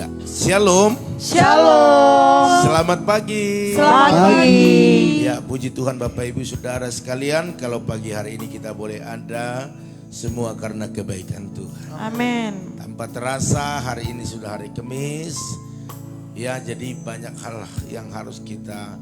Ya, shalom. Shalom. Selamat pagi. Selamat pagi. Ya, puji Tuhan Bapak Ibu Saudara sekalian, kalau pagi hari ini kita boleh ada semua karena kebaikan Tuhan. Amin. Tanpa terasa hari ini sudah hari Kamis. Ya, jadi banyak hal yang harus kita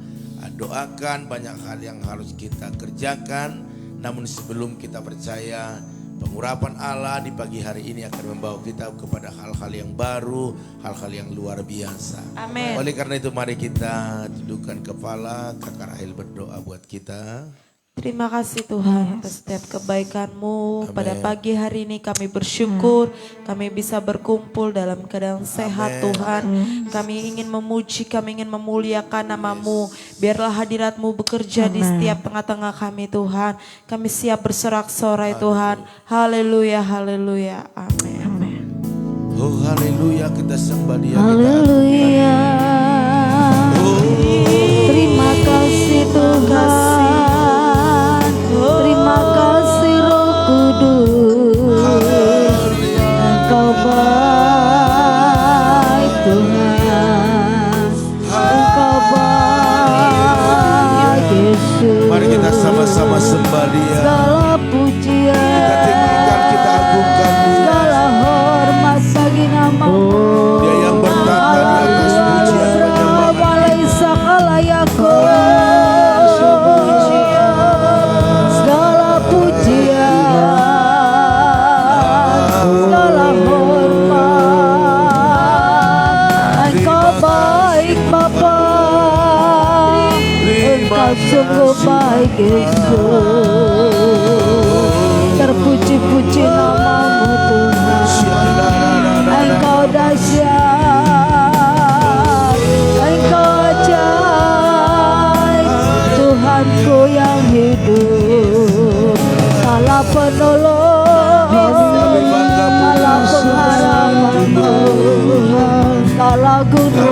doakan, banyak hal yang harus kita kerjakan. Namun sebelum kita percaya pengurapan Allah di pagi hari ini akan membawa kita kepada hal-hal yang baru, hal-hal yang luar biasa. Amin. Oleh karena itu mari kita tundukkan kepala, Kakak Rahel berdoa buat kita. Terima kasih Tuhan atas setiap kebaikan-Mu. Amin. Pada pagi hari ini kami bersyukur kami bisa berkumpul dalam keadaan sehat. Amin. Tuhan. Kami ingin memuji, kami ingin memuliakan nama-Mu. Biarlah hadirat-Mu bekerja di setiap tengah-tengah kami Tuhan. Kami siap bersorak-sorai Tuhan. Haleluya, haleluya. Amin. Oh haleluya, kita sembah Dia. Haleluya. Terima kasih Tuhan. Terima kasih Roh Kudus. Engkau baik Tuhan. Engkau baik Yesus. Mari kita sama-sama sembah Dia. Segala pujian, Kita tinggikan, kita agungkan Dia. segala hormat bagi nama-Mu. Dia yang bertata di atas pujian penyembahan. Malaysia kalayaku. Segala pujian, segala hormat. Engkau baik Bapa, Engkau sungguh baik Yesus. Terpuji-puji nama-Mu Tuhan. Engkau dahsyat, Engkau ajaib, Tuhanku yang hidup. Kala penolong, kala pengharapanku, kala gunung.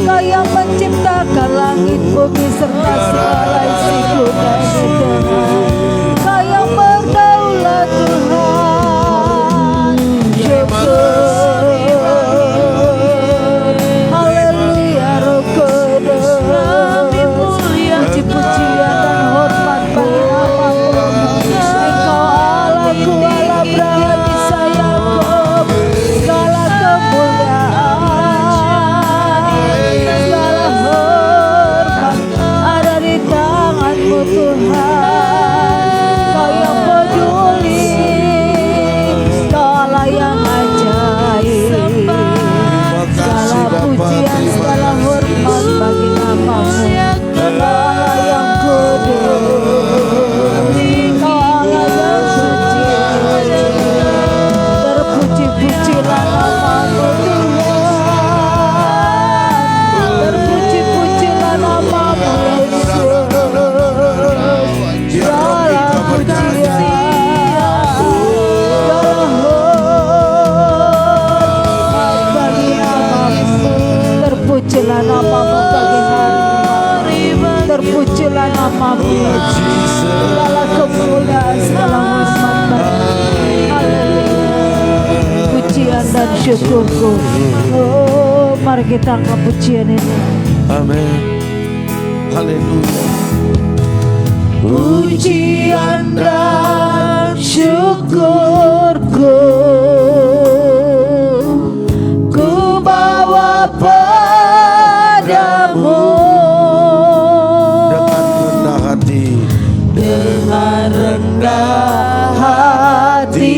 Kau yang menciptakan langit, bumi serta segala isiku dan segenap. Kau yang berdaulat Tuhan. Syukur, haleluya Roh Kudus. Puji-pujian dan hormat bagi nama-Mu. Engkau Allahku, Allah Abraham, Ishak, Yakub. Segala kemuliaan, segala hormat ada di tangan-Mu Tuhan. Kau yang peduli, Kau Allah yang ajaib. Segala pujian, segala hormat bagi nama-Mu. Kau Allah yang kudus, Kau Allah yang suci. Terpuji-pujilah nama-Mu Tuhan. Terpuji-pujilah nama-Mu Yesus. Segala pujian, segala hormat bagi nama-Mu. Terpujilah nama-Mu pagi hari. Terpujilah nama-Mu. Segala kemuliaan, segala hormat bagi. Haleluya. Pujian dan syukurku. Oh, mari kita angkat pujian ini. Amin. Haleluya. Pujian dan syukurku ku bawa padamu. Dengan rendah hati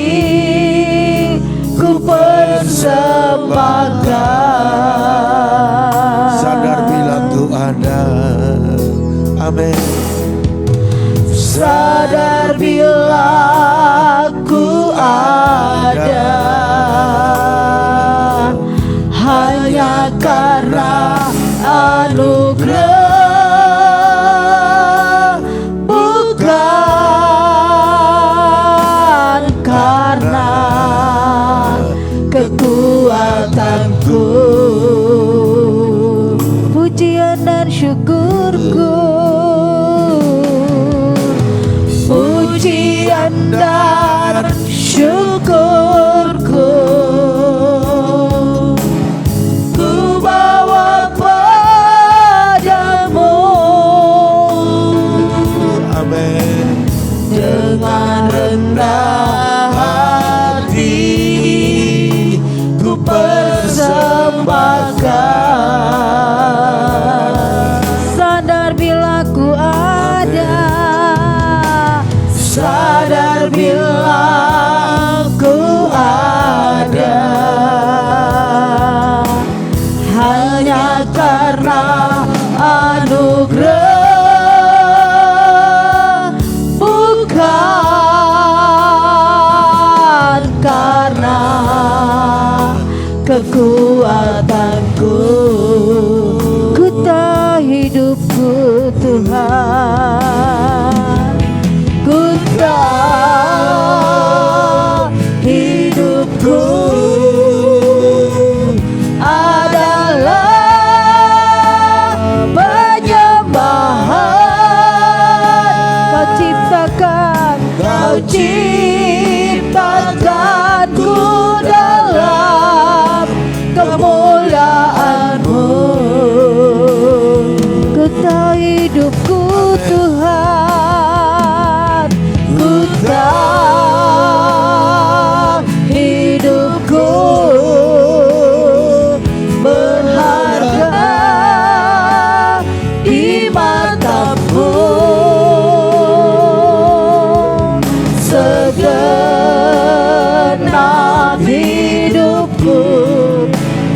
Ku persembahkan. sadar bila Tuhan ada. Amin. sadar bila ku ada hanya karena anugerah, bukan karena kekuatanku. Pujian dan syukurku, pujian dan syukurku, ku bawa padamu. Amin. Dengan rendah hati ku persembahkan, sadar bila ku ada, sadar bila ku ada hanya karena anugerah, bukan karena kekuatanku. Ku tak hidupku Tuhan, ku tak hidupku adalah penyembahan. Kau ciptakan, kau ciptakanku dalam kemuliaan-Mu. Ku tak hidupku Tuhan, ku tak hidupku berharga di mata-Mu. Segenap hidupku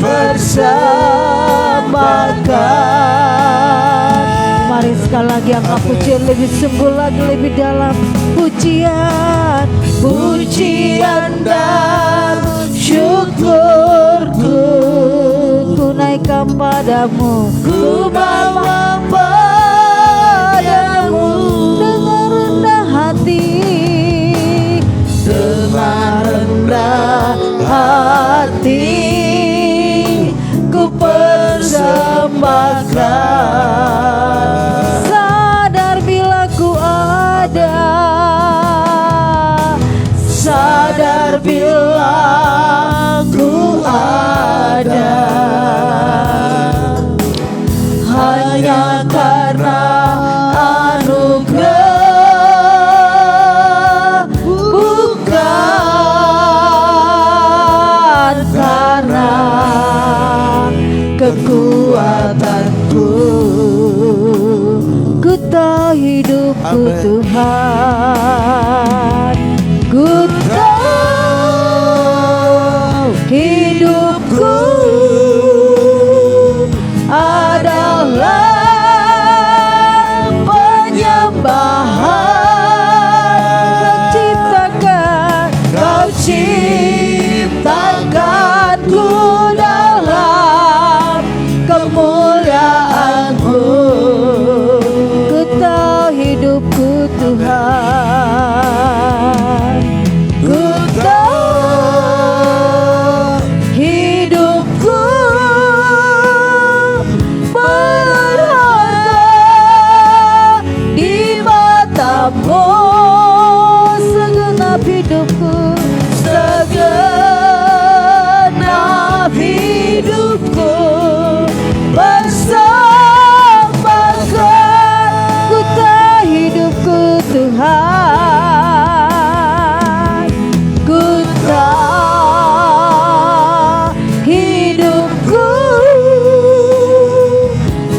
persembahkan. Mari sekali lagi angkat pujian lebih sungguh lagi, lebih dalam. Pujian, pujian dan syukurku ku naikkan padamu, ku bawa padamu dengan rendah hati, dengan rendah hati ku persembahkan, sadar bila ku ada, sadar bila ku ada hanya karena anugerah, bukan karena kekuatanku. Ku tak hidupku Tuhan, ku tak hidupku adalah penyembahan. Kau ciptakanku dalam kemuliaan-Mu. Ku tak hidupku Tuhan, ku tak hidupku berharga di mata-Mu. Segenap hidupku, segenap hidupku persembahkan. Ku tak hidupku Tuhan, ku tak hidupku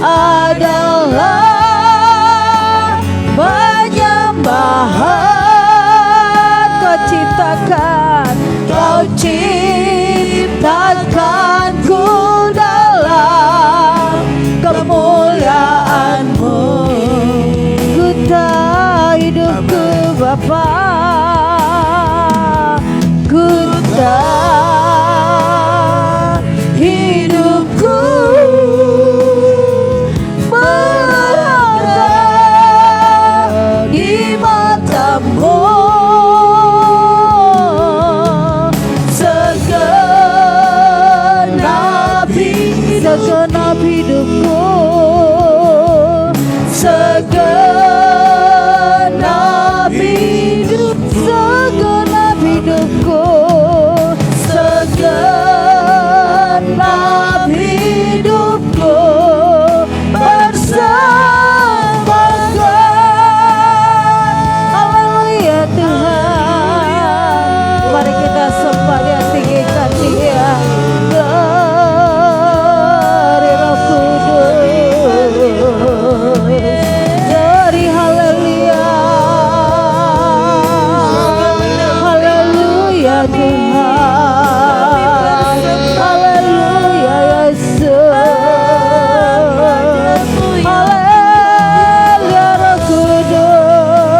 adalah penyembahan. Kau ciptakanku dalam kemuliaan-Mu. Ku tak hidup Bapa, ku tak hidupku berharga di matamu. Segenap hidupku, segenap hidup, segenap hidupku, segenap hidupku persembahkan. Haleluya Tuhan, mari kita sembah Dia, tinggikan Dia. Dari haleluya, haleluya Tuhan, haleluya Yesus, haleluya Roh Kudus,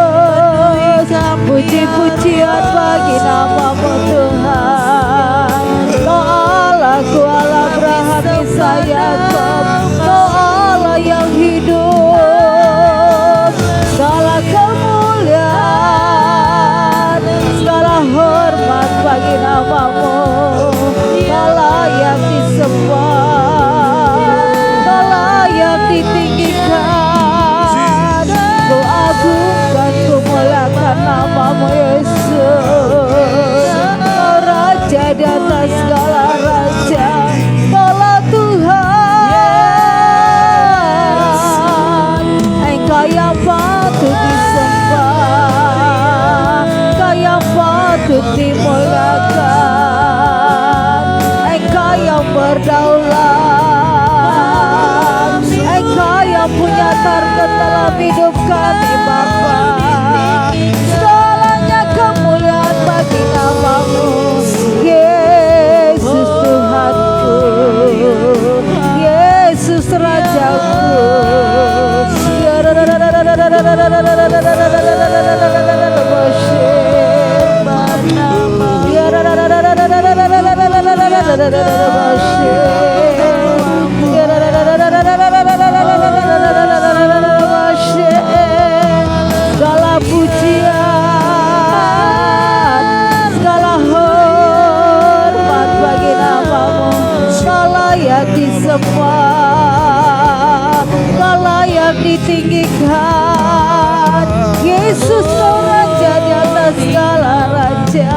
puji-pujian bagi nama-Mu Tuhan. Kau Allahku, Allah Abraham, Ishak, Yakub, Kau Allah yang hidup. Segala kemuliaan, segala hormat bagi nama-Mu. Kau layak disembah, Kau layak ditinggikan. Ku agungkan, ku muliakan nama-Mu Yesus. Kau Raja di atas segala raja, Kaulah Tuhan. Engkau yang patut disembah, Engkau yang patut dimuliakan. Engkau yang berdaulat, Engkau yang punya target dalam hidup kami Bapa. Segalanya kemuliaan bagi nama-Mu Yesus Tuhanku, Yesus Rajaku. Segala pujian, segala hormat bagi nama-Mu. Kau layak disembah, Kau layak ditinggikan. Yesus Kau Raja di atas segala raja.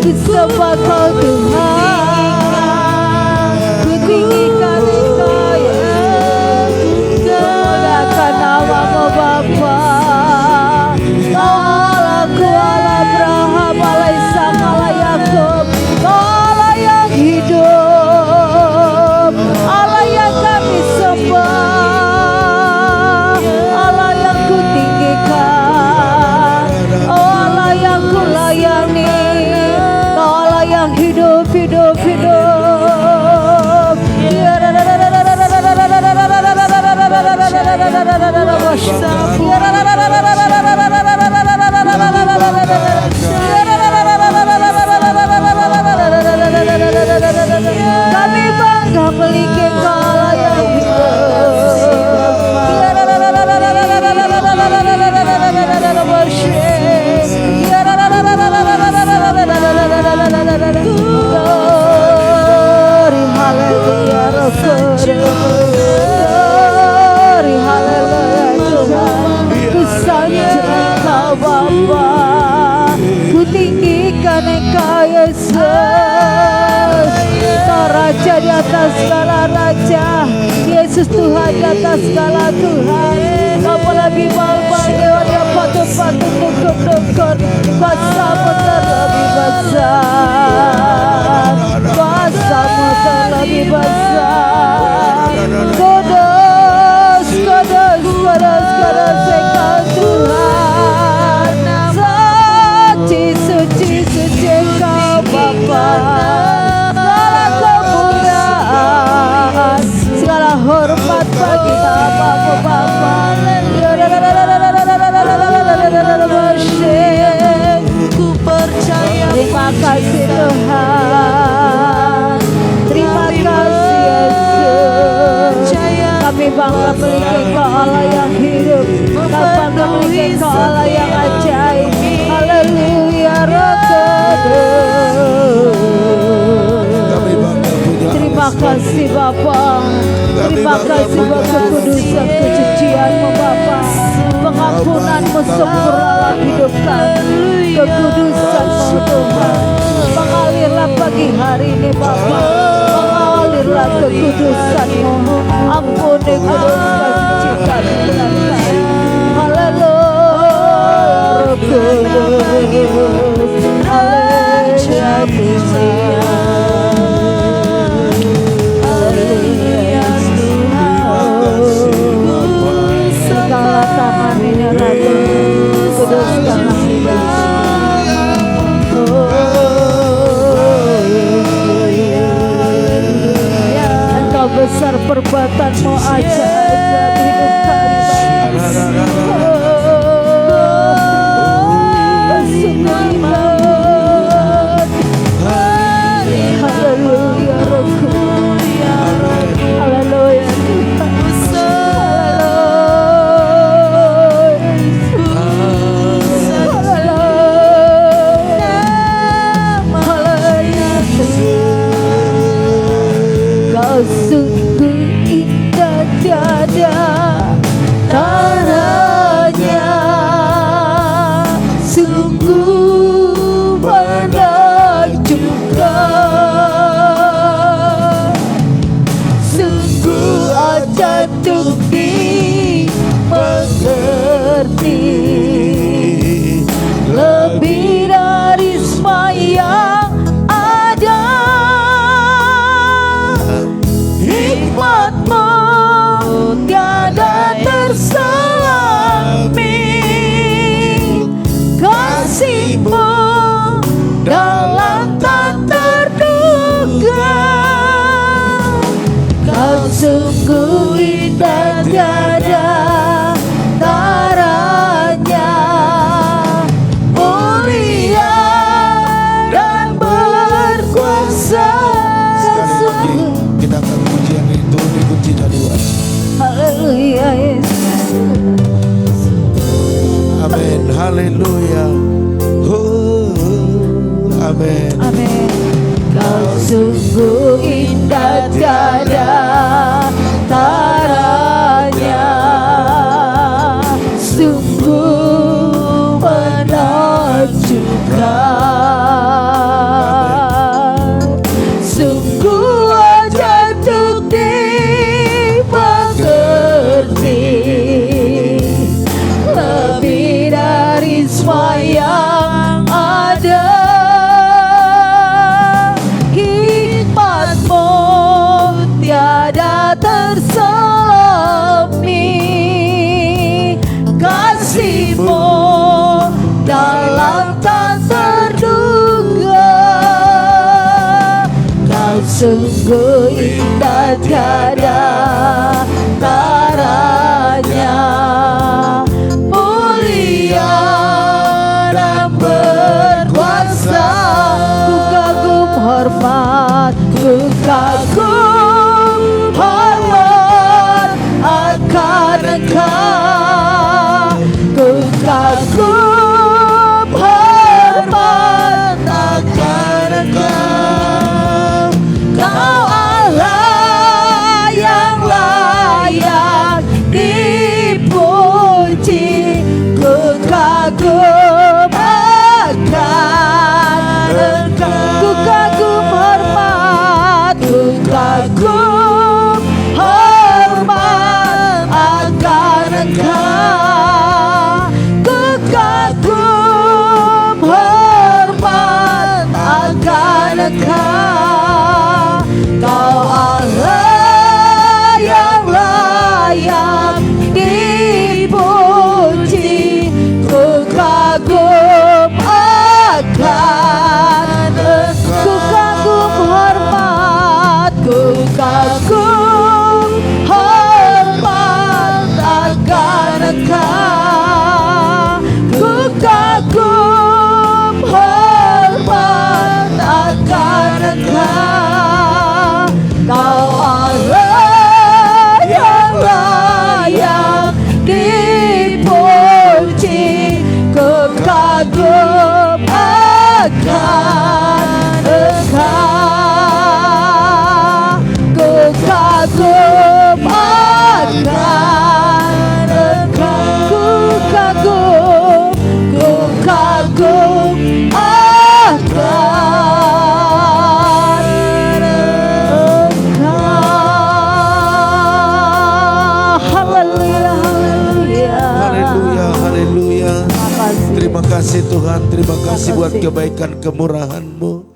Disembah Kau Tuhan, ku tinggikan Engkau Yesus, muliakan nama-Mu Bapa. Kau Allahku, Allah Abraham, Allah Ishak, Allah Yakub, Kau Allah yang hidup, Allah yang kami sembah, Allah yang ku tinggikan, oh Allah yang ku layani. Kau Allah yang hidup, hidup, hidup. Kami bangga memiliki Kau Allah yang Glory, haleluya, Roh Kudus. Glory, haleluya Tuhan. Ku sanjung Kau Bapa, ku tinggikan Engkau Yesus. Kau Raja di atas segala raja, Yesus Tuhan di atas segala Tuhan. Kau lebih baik yang patut-patut dukun-dukun. Kuasa-Mu terlebih besar, kuasa-Mu terlebih besar. Kudus, kudus, kudus, kudus Engkau Tuhan. Suci, suci, suci Engkau Bapa. Tuhan. Terima kasih Yesus. Kami bangga memiliki Engkau Allah yang hidup. Kami bangga memiliki Engkau Allah yang ajaib. Haleluya, Roh Kudus. Terima kasih Bapa. Terima kasih buat kekudusan kesucian-Mu Bapa. Pengampunanmu sempurna dalam hidup kami. Kekudusan-Mu Tuhan. Mengalirlah pagi hari ini Bapa. Mengalirlah kekudusan-Mu. Ampuni dosa suci kami Tuhan. Haleluya, Roh Kudus. Haleluya Tuhan. Segala tangan ini Raja kuduskan Engkau besar perbuatan-Mu ajaib hidup kami. Haleluya Roh Kudus. Haleluya Kau sungguh indah tiada taranya, sungguh menakjubkan, sungguh aja untuk dimengerti, lebih dari semua yang ada. Hikmat-Mu tiada terselami, kasih-Mu dalam tak terduga. Kau sungguh indah tiada taranya, mulia dan berkuasa. Kita akan pujian itu dikunci dari luar. Haleluya Yesus. Amin. Haleluya. Amin. Amin. Kau sungguh indah tiada taranya, sungguh menakjubkan, sungguh aja untuk dimengerti, lebih dari semua yang ada. Hikmat-Mu tiada terselami, kasih-Mu dalam tak terduga. Kau sungguh indah tiada taranya, mulia dan berkuasa. Ku kagum hormat, ku kagum hormat akan Engkau. Ku kagum hormat akan Engkau. Kau Allah yang layak dipuji. Ku kagum akan Engkau. Ku kagum hormat, ku kagum hormat akan Engkau. Ku kagum hormat akan Engkau. Kau Allah yang layak dipuji. Ku kagum akan Engkau. Ku kagum hormat, ku kagum hormat akan Engkau. Ku kagum hormat kasih buat kasih. kebaikan kemurahan-Mu.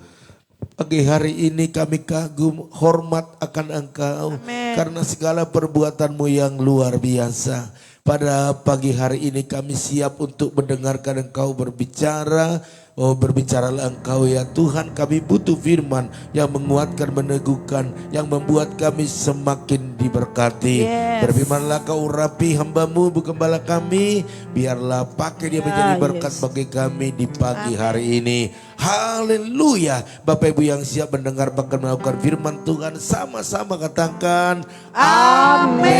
Pagi hari ini kami kagum, hormat akan Engkau. Amin. Karena segala perbuatan-Mu yang luar biasa. Pada pagi hari ini kami siap untuk mendengarkan Engkau berbicara. Oh, berbicaralah Engkau ya Tuhan, kami butuh firman yang menguatkan, meneguhkan, yang membuat kami semakin diberkati. Yes. Berfirmanlah Kau urapi hamba-Mu, Gembala kami, biarlah pakai dia menjadi berkat yes. bagi kami di pagi hari ini. Haleluya. Bapak Ibu yang siap mendengar bahkan melakukan firman Tuhan, sama-sama katakan amin.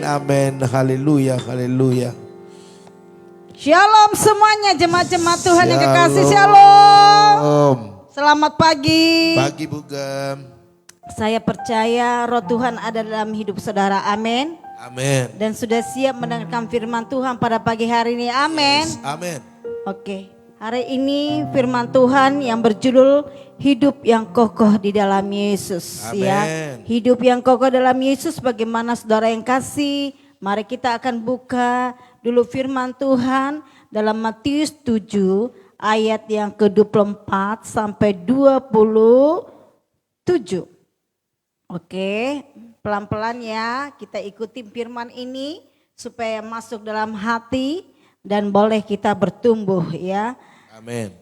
Amin. Haleluya, haleluya. Shalom semuanya jemaat-jemaat Tuhan yang kekasih. Shalom. Shalom. Selamat pagi. Pagi Bu Gem. Saya percaya roh Tuhan ada dalam hidup saudara. Amin. Amin. Dan sudah siap mendengarkan firman Tuhan pada pagi hari ini. Amin. Yes, amin. Oke. Hari ini firman Tuhan yang berjudul hidup yang kokoh di dalam Yesus. Amin. Ya. Hidup yang kokoh dalam Yesus, bagaimana saudara yang kasih? Mari kita akan buka dulu firman Tuhan dalam Matius 7 ayat yang ke-24 sampai 27. Oke, pelan-pelan ya kita ikuti firman ini supaya masuk dalam hati dan boleh kita bertumbuh ya. Amin.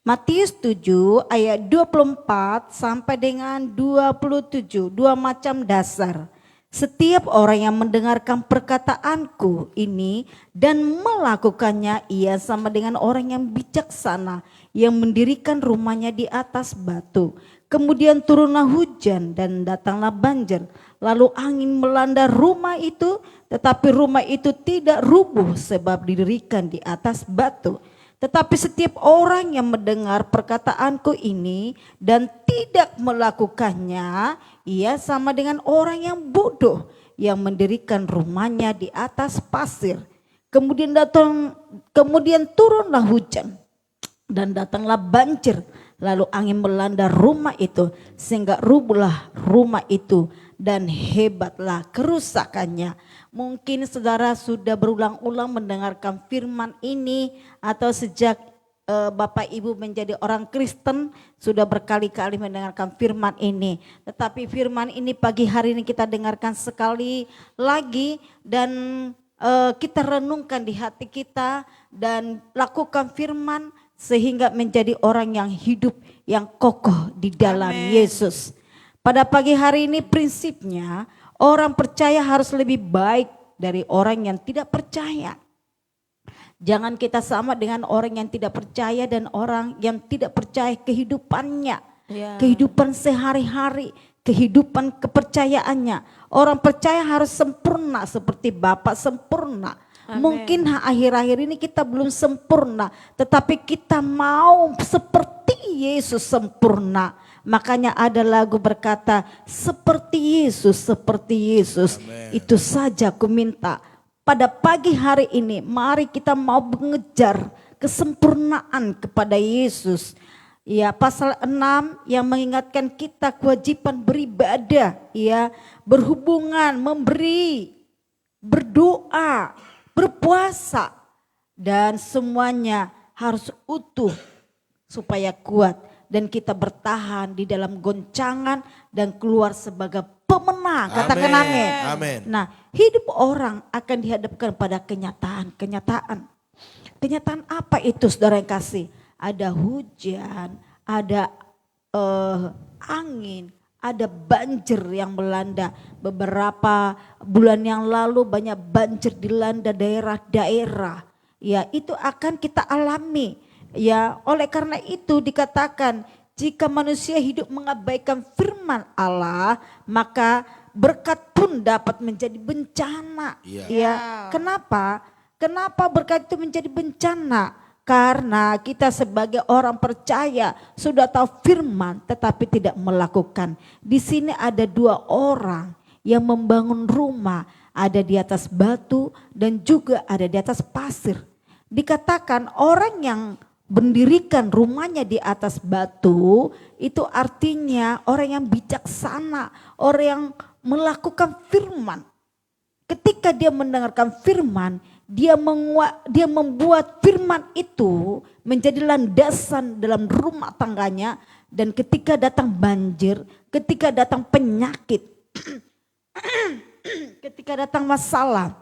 Matius 7 ayat 24 sampai dengan 27, dua macam dasar. Setiap orang yang mendengarkan perkataanku ini dan melakukannya, ia sama dengan orang yang bijaksana yang mendirikan rumahnya di atas batu. Kemudian turunlah hujan dan datanglah banjir. Lalu angin melanda rumah itu, tetapi rumah itu tidak rubuh sebab didirikan di atas batu. Tetapi setiap orang yang mendengar perkataanku ini dan tidak melakukannya, ia sama dengan orang yang bodoh yang mendirikan rumahnya di atas pasir. Kemudian turunlah hujan dan datanglah banjir. Lalu angin melanda rumah itu sehingga rubuhlah rumah itu dan hebatlah kerusakannya. Mungkin saudara sudah berulang-ulang mendengarkan firman ini atau sejak Bapak Ibu menjadi orang Kristen sudah berkali-kali mendengarkan firman ini. Tetapi firman ini pagi hari ini kita dengarkan sekali lagi dan kita renungkan di hati kita dan lakukan firman sehingga menjadi orang yang hidup yang kokoh di dalam Amin. Yesus. Pada pagi hari ini prinsipnya orang percaya harus lebih baik dari orang yang tidak percaya. Jangan kita sama dengan orang yang tidak percaya dan orang yang tidak percaya kehidupannya. Ya. Kehidupan sehari-hari, kehidupan kepercayaannya. Orang percaya harus sempurna seperti Bapa sempurna. Amin. Mungkin akhir-akhir ini kita belum sempurna, tetapi kita mau seperti Yesus sempurna. Makanya ada lagu berkata, seperti Yesus, seperti Yesus. Amen. Itu saja ku minta. Pada pagi hari ini, mari kita mau mengejar kesempurnaan kepada Yesus. Ya, pasal 6 yang mengingatkan kita kewajiban beribadah, ya, berhubungan, memberi, berdoa, berpuasa, dan semuanya harus utuh supaya kuat. Dan kita bertahan di dalam goncangan dan keluar sebagai pemenang. Katakan amin. Amin. Nah, hidup orang akan dihadapkan pada kenyataan. Kenyataan apa itu saudara yang kasih? Ada hujan, ada angin, ada banjir yang melanda. Beberapa bulan yang lalu banyak banjir dilanda daerah-daerah. Ya, itu akan kita alami. Ya, oleh karena itu dikatakan jika manusia hidup mengabaikan firman Allah, maka berkat pun dapat menjadi bencana. Iya. Ya, kenapa? Kenapa berkat itu menjadi bencana? Karena kita sebagai orang percaya sudah tahu firman tetapi tidak melakukan. Di sini ada dua orang yang membangun rumah, ada di atas batu dan juga ada di atas pasir. Dikatakan orang yang mendirikan rumahnya di atas batu itu artinya orang yang bijaksana, orang yang melakukan firman. Ketika dia mendengarkan firman, dia membuat firman itu menjadi landasan dalam rumah tangganya, dan ketika datang banjir, ketika datang penyakit, ketika datang masalah,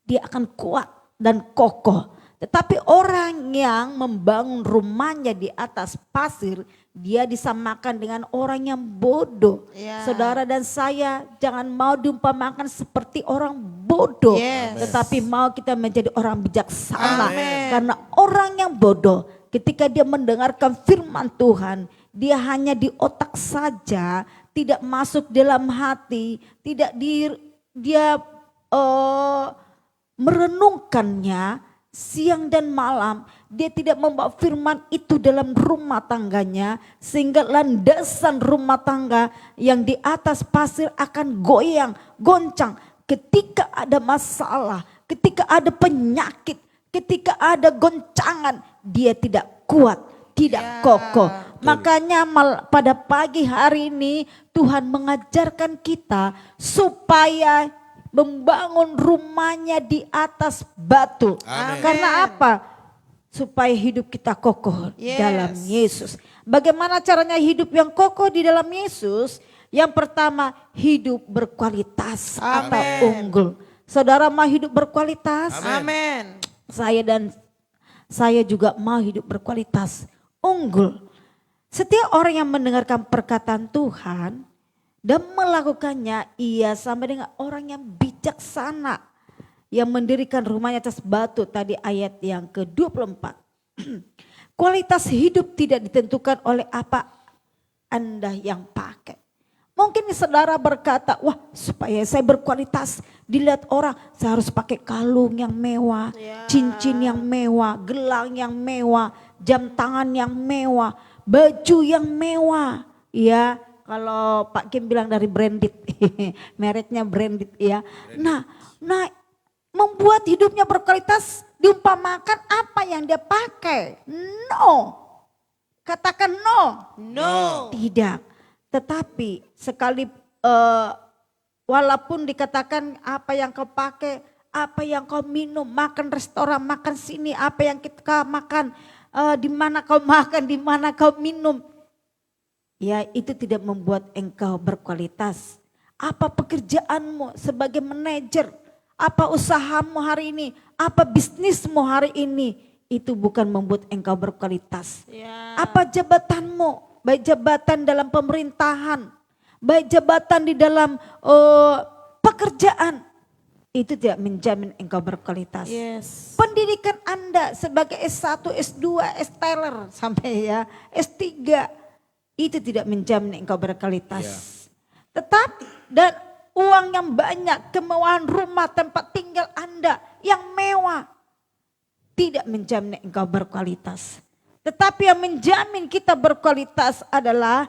dia akan kuat dan kokoh. Tetapi orang yang membangun rumahnya di atas pasir, dia disamakan dengan orang yang bodoh. Ya. Saudara dan saya jangan mau diumpamakan seperti orang bodoh. Yes. Tetapi mau kita menjadi orang bijaksana. Amen. Karena orang yang bodoh ketika dia mendengarkan firman Tuhan, dia hanya di otak saja, tidak masuk dalam hati, tidak dia merenungkannya siang dan malam. Dia tidak membawa firman itu dalam rumah tangganya, sehingga landasan rumah tangga yang di atas pasir akan goyang, goncang ketika ada masalah, ketika ada penyakit, ketika ada goncangan. Dia tidak kuat, tidak kokoh. Makanya pada pagi hari ini Tuhan mengajarkan kita supaya membangun rumahnya di atas batu. Amin. Karena apa? Supaya hidup kita kokoh dalam Yesus. Bagaimana caranya hidup yang kokoh di dalam Yesus? Yang pertama, hidup berkualitas atau unggul. Saudara mau hidup berkualitas? Amin. Saya juga mau hidup berkualitas, unggul. Setiap orang yang mendengarkan perkataan Tuhan dan melakukannya, ia sama dengan orang yang bijaksana yang mendirikan rumahnya atas batu. Tadi ayat yang ke-24. Kualitas hidup tidak ditentukan oleh apa Anda yang pakai. Mungkin saudara berkata, wah supaya saya berkualitas, dilihat orang saya harus pakai kalung yang mewah, cincin yang mewah, gelang yang mewah, jam tangan yang mewah, baju yang mewah. Ya, kalau Pak Kim bilang dari branded, mereknya branded ya. Nah, membuat hidupnya berkualitas diumpamakan apa yang dia pakai. No. Katakan no. No. Tidak. Tetapi sekali walaupun dikatakan apa yang kau pakai, apa yang kau minum, makan restoran, makan sini, apa yang kita makan, di mana kau makan, di mana kau minum. Ya, itu tidak membuat engkau berkualitas. Apa pekerjaanmu sebagai manajer? Apa usahamu hari ini? Apa bisnismu hari ini? Itu bukan membuat engkau berkualitas. Apa jabatanmu? Baik jabatan dalam pemerintahan, baik jabatan di dalam pekerjaan. Itu tidak menjamin engkau berkualitas. Yes. Pendidikan Anda sebagai S1, S2, S-teller sampai ya S3. Itu tidak menjamin engkau berkualitas. Tetapi dan uang yang banyak, kemewahan rumah, tempat tinggal Anda yang mewah, tidak menjamin engkau berkualitas. Tetapi yang menjamin kita berkualitas adalah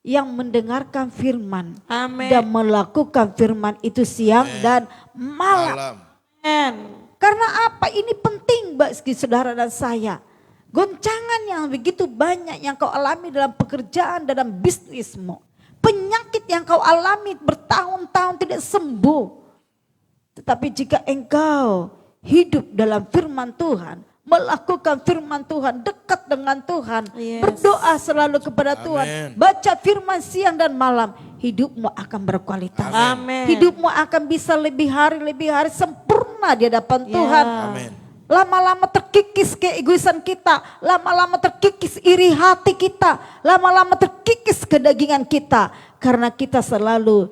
yang mendengarkan firman. Amin. Dan melakukan firman itu siang dan malam. Amin. Karena apa? Ini penting bagi saudara dan saya. Goncangan yang begitu banyak yang kau alami dalam pekerjaan, dalam bisnismu. Penyakit yang kau alami bertahun-tahun tidak sembuh. Tetapi jika engkau hidup dalam firman Tuhan, melakukan firman Tuhan, dekat dengan Tuhan, berdoa selalu kepada Tuhan, baca firman siang dan malam, hidupmu akan berkualitas. Amin. Hidupmu akan bisa lebih hari sempurna di hadapan Tuhan. Amin. Lama-lama terkikis keegoisan kita, lama-lama terkikis iri hati kita, lama-lama terkikis kedagingan kita, karena kita selalu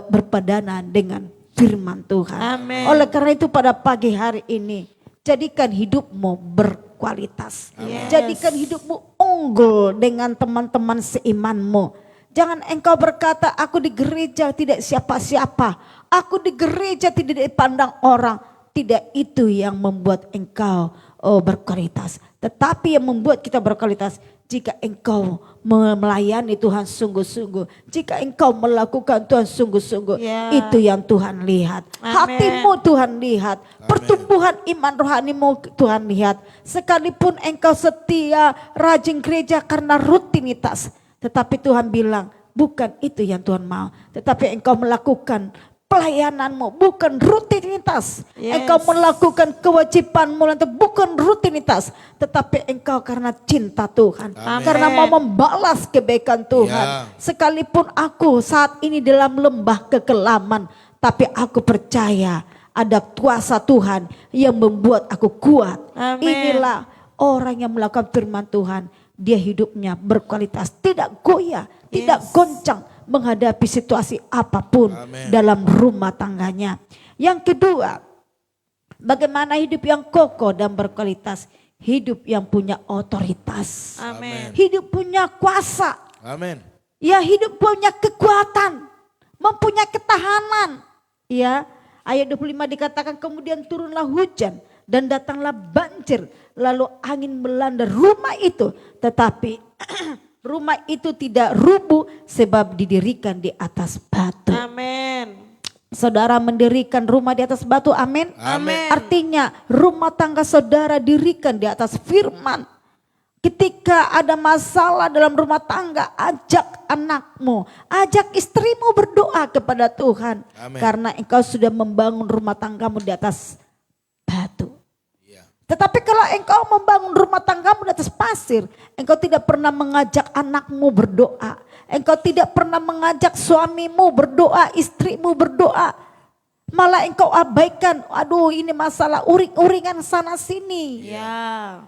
berpadanan dengan firman Tuhan. Amin. Oleh karena itu pada pagi hari ini, jadikan hidupmu berkualitas. Yes. Jadikan hidupmu unggul dengan teman-teman seimanmu. Jangan engkau berkata, aku di gereja tidak siapa-siapa. Aku di gereja tidak dipandang orang. Tidak itu yang membuat engkau berkualitas. Tetapi yang membuat kita berkualitas, jika engkau melayani Tuhan sungguh-sungguh, jika engkau melakukan Tuhan sungguh-sungguh, itu yang Tuhan lihat. Amen. Hatimu Tuhan lihat, pertumbuhan iman rohanimu Tuhan lihat. Sekalipun engkau setia, rajin gereja karena rutinitas, tetapi Tuhan bilang bukan itu yang Tuhan mau. Tetapi engkau melakukan pelayananmu, bukan rutinitas. Yes. Engkau melakukan kewajibanmu nanti bukan rutinitas, tetapi engkau karena cinta Tuhan, Amin. karena mau membalas kebaikan Tuhan. Ya. Sekalipun aku saat ini dalam lembah kekelaman, tapi aku percaya ada kuasa Tuhan yang membuat aku kuat. Amin. Inilah orang yang melakukan firman Tuhan, dia hidupnya berkualitas, tidak goyah, tidak goncang menghadapi situasi apapun Amin. dalam rumah tangganya. Yang kedua, bagaimana hidup yang kokoh dan berkualitas? Hidup yang punya otoritas. Amin. Hidup punya kuasa. Amin. Ya, hidup punya kekuatan, mempunyai ketahanan. Ya, ayat 25 dikatakan kemudian turunlah hujan dan datanglah banjir, lalu angin melanda rumah itu, tetapi rumah itu tidak rubuh sebab didirikan di atas batu. Amin. Saudara mendirikan rumah di atas batu, amin. Amin. Artinya rumah tangga saudara dirikan di atas firman. Ketika ada masalah dalam rumah tangga, ajak anakmu, ajak istrimu berdoa kepada Tuhan. Amin. Karena engkau sudah membangun rumah tanggamu di atas batu. Ya. Tetapi kalau engkau membangun rumah tanggamu di atas pasir, engkau tidak pernah mengajak anakmu berdoa. Engkau tidak pernah mengajak suamimu berdoa, istrimu berdoa. Malah engkau abaikan, aduh ini masalah uring-uringan sana sini. Ya.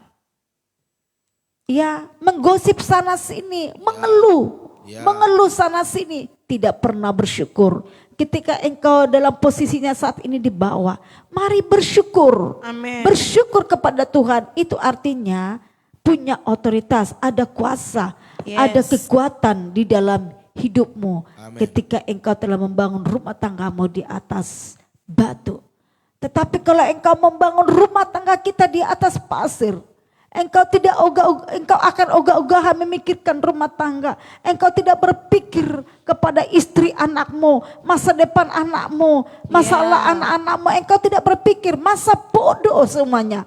Ya, menggosip sana sini, mengeluh, Ya. mengeluh sana sini, tidak pernah bersyukur. Ketika engkau dalam posisinya saat ini di bawah, mari bersyukur. Amin. Bersyukur kepada Tuhan, itu artinya punya otoritas, ada kuasa, Yes. ada kekuatan di dalam hidupmu. Amin. Ketika engkau telah membangun rumah tanggamu di atas batu. Tetapi kalau engkau membangun rumah tangga kita di atas pasir, engkau tidak engkau akan ogah-ogahan memikirkan rumah tangga. Engkau tidak berpikir kepada istri anakmu, masa depan anakmu, masalah anak-anakmu. Engkau tidak berpikir, masa bodoh semuanya.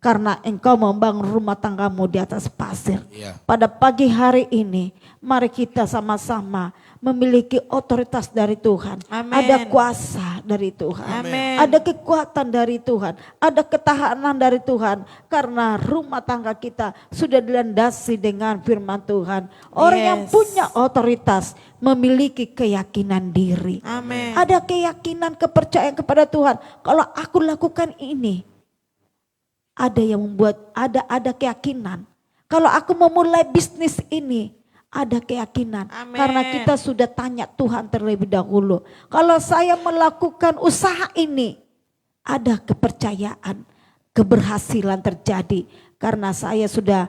Karena engkau membangun rumah tanggamu di atas pasir. Ya. Pada pagi hari ini, mari kita sama-sama memiliki otoritas dari Tuhan. Amin. Ada kuasa dari Tuhan. Amin. Ada kekuatan dari Tuhan. Ada ketahanan dari Tuhan. Karena rumah tangga kita sudah dilandasi dengan firman Tuhan. Orang yang Yes. punya otoritas memiliki keyakinan diri. Amin. Ada keyakinan, kepercayaan kepada Tuhan. Kalau aku lakukan ini, ada yang membuat, ada keyakinan. Kalau aku memulai bisnis ini, ada keyakinan. Amin. Karena kita sudah tanya Tuhan terlebih dahulu. Kalau saya melakukan usaha ini, ada kepercayaan, keberhasilan terjadi. Karena saya sudah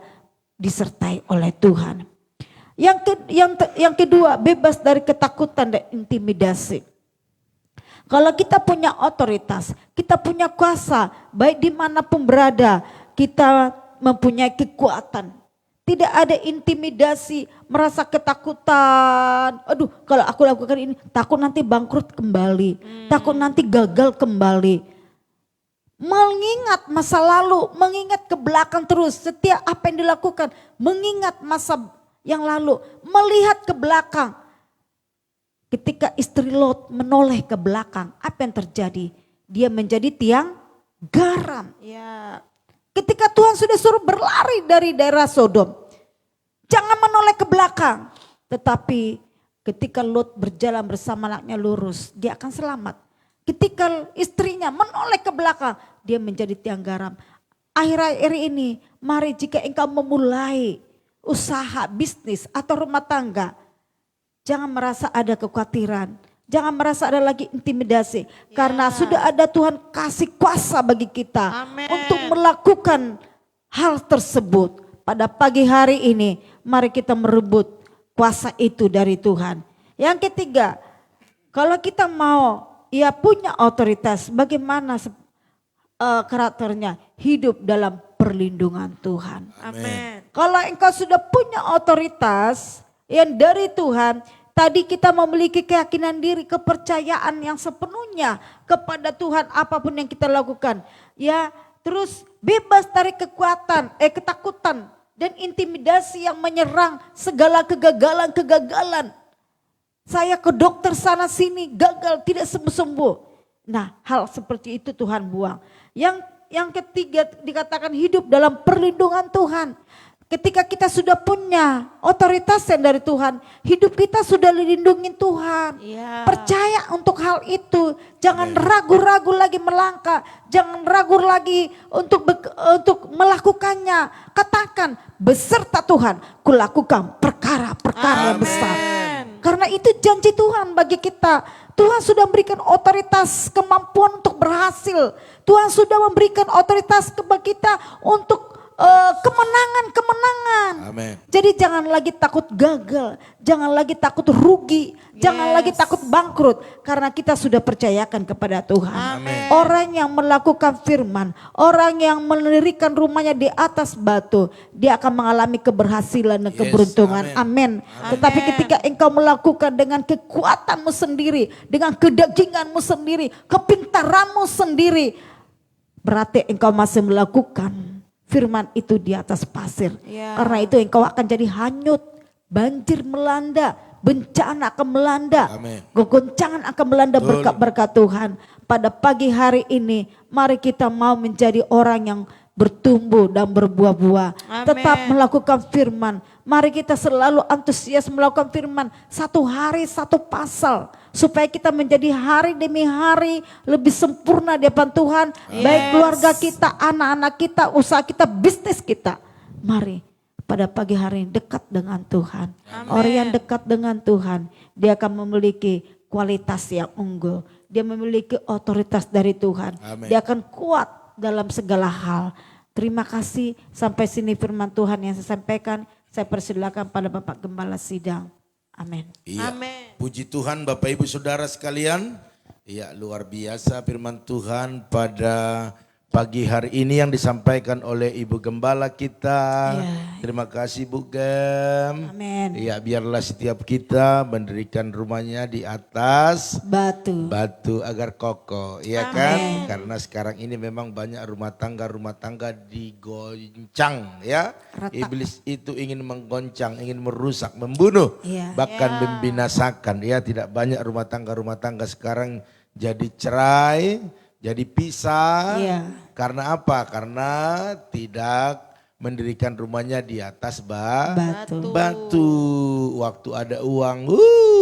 disertai oleh Tuhan. Yang kedua, bebas dari ketakutan dan intimidasi. Kalau kita punya otoritas, kita punya kuasa, baik dimanapun berada, kita mempunyai kekuatan. Tidak ada intimidasi, merasa ketakutan. Aduh, kalau aku lakukan ini, takut nanti bangkrut kembali, takut nanti gagal kembali. Mengingat masa lalu, mengingat ke belakang terus, setiap apa yang dilakukan, mengingat masa yang lalu, melihat ke belakang. Ketika istri Lot menoleh ke belakang, apa yang terjadi? Dia menjadi tiang garam. Ya. Ketika Tuhan sudah suruh berlari dari daerah Sodom, jangan menoleh ke belakang. Tetapi ketika Lot berjalan bersama anaknya lurus, dia akan selamat. Ketika istrinya menoleh ke belakang, dia menjadi tiang garam. Akhir-akhir ini, mari jika engkau memulai usaha, bisnis atau rumah tangga, jangan merasa ada kekhawatiran. Jangan merasa ada lagi intimidasi. Karena sudah ada Tuhan kasih kuasa bagi kita. Amin. Untuk melakukan hal tersebut. Pada pagi hari ini mari kita merebut kuasa itu dari Tuhan. Yang ketiga, kalau kita mau punya otoritas, bagaimana karakternya? Hidup dalam perlindungan Tuhan. Amin. Kalau engkau sudah punya otoritas yang dari Tuhan, tadi kita memiliki keyakinan diri, kepercayaan yang sepenuhnya kepada Tuhan apapun yang kita lakukan. Ya, terus bebas dari ketakutan dan intimidasi yang menyerang segala kegagalan-kegagalan. Saya ke dokter sana sini gagal, tidak sembuh-sembuh. Nah, hal seperti itu Tuhan buang. Yang ketiga dikatakan hidup dalam perlindungan Tuhan. Ketika kita sudah punya otoritas yang dari Tuhan, hidup kita sudah dilindungi Tuhan. Iya. Percaya untuk hal itu, jangan ragu-ragu lagi melangkah, jangan ragu lagi untuk melakukannya. Katakan, beserta Tuhan, kulakukan perkara-perkara besar. Karena itu janji Tuhan bagi kita. Tuhan sudah memberikan otoritas, kemampuan untuk berhasil. Tuhan sudah memberikan otoritas kepada kita untuk kemenangan. Amin. Jadi jangan lagi takut gagal, jangan lagi takut rugi, jangan lagi takut bangkrut, karena kita sudah percayakan kepada Tuhan. Amin. Orang yang melakukan firman, orang yang mendirikan rumahnya di atas batu, dia akan mengalami keberhasilan dan Yes, keberuntungan. Amin. Tetapi ketika engkau melakukan dengan kekuatanmu sendiri, dengan kedaginganmu sendiri, kepintaranmu sendiri, berarti engkau masih melakukan firman itu di atas pasir. Ya. Karena itu engkau akan jadi hanyut, banjir melanda, bencana akan melanda, Amin. kegoncangan akan melanda berkat-berkat Tuhan. Pada pagi hari ini mari kita mau menjadi orang yang bertumbuh dan berbuah-buah. Amin. Tetap melakukan firman. Mari kita selalu antusias melakukan firman. Satu hari satu pasal. Supaya kita menjadi hari demi hari lebih sempurna di hadapan Tuhan. Baik keluarga kita, anak-anak kita, usaha kita, bisnis kita. Mari pada pagi hari ini dekat dengan Tuhan. Orang yang dekat dengan Tuhan, dia akan memiliki kualitas yang unggul. Dia memiliki otoritas dari Tuhan. Amin. Dia akan kuat dalam segala hal. Terima kasih, sampai sini firman Tuhan yang saya sampaikan. Saya persilakan pada Bapak Gembala Sidang. Amin. Iya. Amin. Puji Tuhan Bapak Ibu Saudara sekalian. Iya, luar biasa firman Tuhan pada pagi hari ini yang disampaikan oleh Ibu Gembala kita. Iya. Terima kasih Bu Gem. Amin. Iya, biarlah setiap kita mendirikan rumahnya di atas Batu. agar kokoh, iya kan? Karena sekarang ini memang banyak rumah tangga digoncang ya. Retak. Iblis itu ingin menggoncang, ingin merusak, membunuh, Iya. bahkan membinasakan. Ya, tidak banyak rumah tangga sekarang jadi cerai, jadi pisah. Iya. Karena apa? Karena tidak mendirikan rumahnya di atas batu. Waktu ada uang,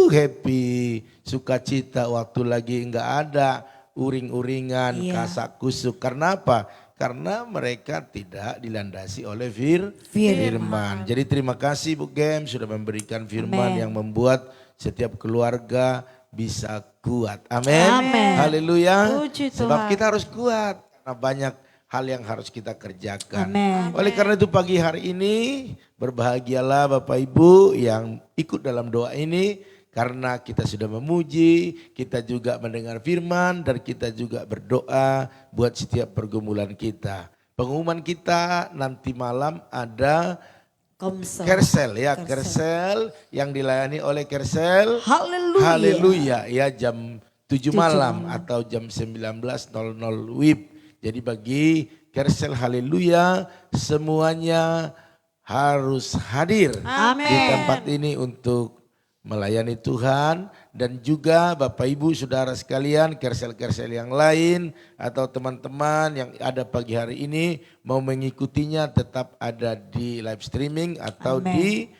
happy, sukacita. Waktu lagi enggak ada, uring-uringan, Iya. kasak kusuk. Karena apa? Karena mereka tidak dilandasi oleh firman. Jadi terima kasih Bu Gem sudah memberikan firman Amin. yang membuat setiap keluarga bisa kuat. Amin. Amin. Haleluya. Puji Sebab Tuhan. kita harus kuat karena banyak hal yang harus kita kerjakan. Amin. Oleh karena itu pagi hari ini berbahagialah Bapak Ibu yang ikut dalam doa ini. Karena kita sudah memuji, kita juga mendengar firman dan kita juga berdoa buat setiap pergumulan kita. Pengumuman kita nanti malam ada Komsel. Kersel ya, Kersel yang dilayani oleh Kersel. Haleluya. Haleluya ya jam 7 malam atau jam 19.00 WIB. Jadi bagi Kersel Haleluya semuanya harus hadir Amin. di tempat ini untuk melayani Tuhan. Dan juga Bapak Ibu Saudara sekalian, Kersel-Kersel yang lain atau teman-teman yang ada pagi hari ini mau mengikutinya tetap ada di live streaming atau Amin. di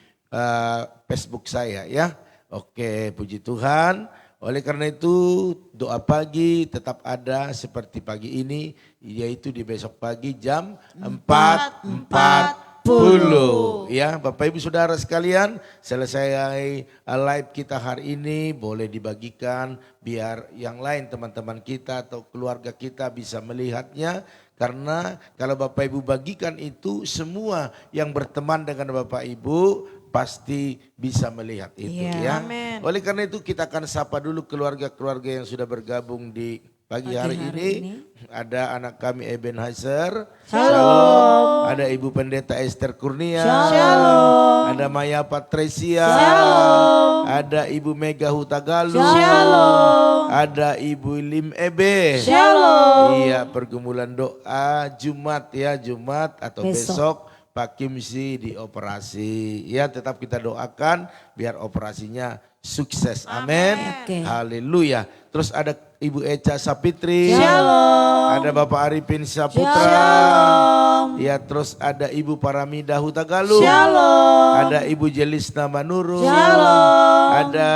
Facebook saya ya. Oke, puji Tuhan. Oleh karena itu doa pagi tetap ada seperti pagi ini, yaitu di besok pagi jam 4.40. Ya Bapak Ibu Saudara sekalian, selesai live kita hari ini boleh dibagikan biar yang lain teman-teman kita atau keluarga kita bisa melihatnya. Karena kalau Bapak Ibu bagikan itu semua yang berteman dengan Bapak Ibu pasti bisa melihat itu ya. Amin. Oleh karena itu kita akan sapa dulu keluarga-keluarga yang sudah bergabung di pagi hari ini. Ada anak kami Ebenezer. Shalom. Ada Ibu Pendeta Esther Kurnia. Shalom. Ada Maya Patricia. Shalom. Ada Ibu Mega Hutagalu. Shalom. Ada Ibu Lim Ebe. Shalom. Iya, pergumulan doa Jumat ya, Jumat atau besok Pak Kimsi di operasi. Ya tetap kita doakan biar operasinya sukses. Amin. Oke. Haleluya. Terus ada Ibu Eca Sapitri. Shalom. Ada Bapak Arifin Saputra. Shalom. Ya terus ada Ibu Paramida Hutagaluh. Shalom. Ada Ibu Jelisna Manurung. Shalom. Ada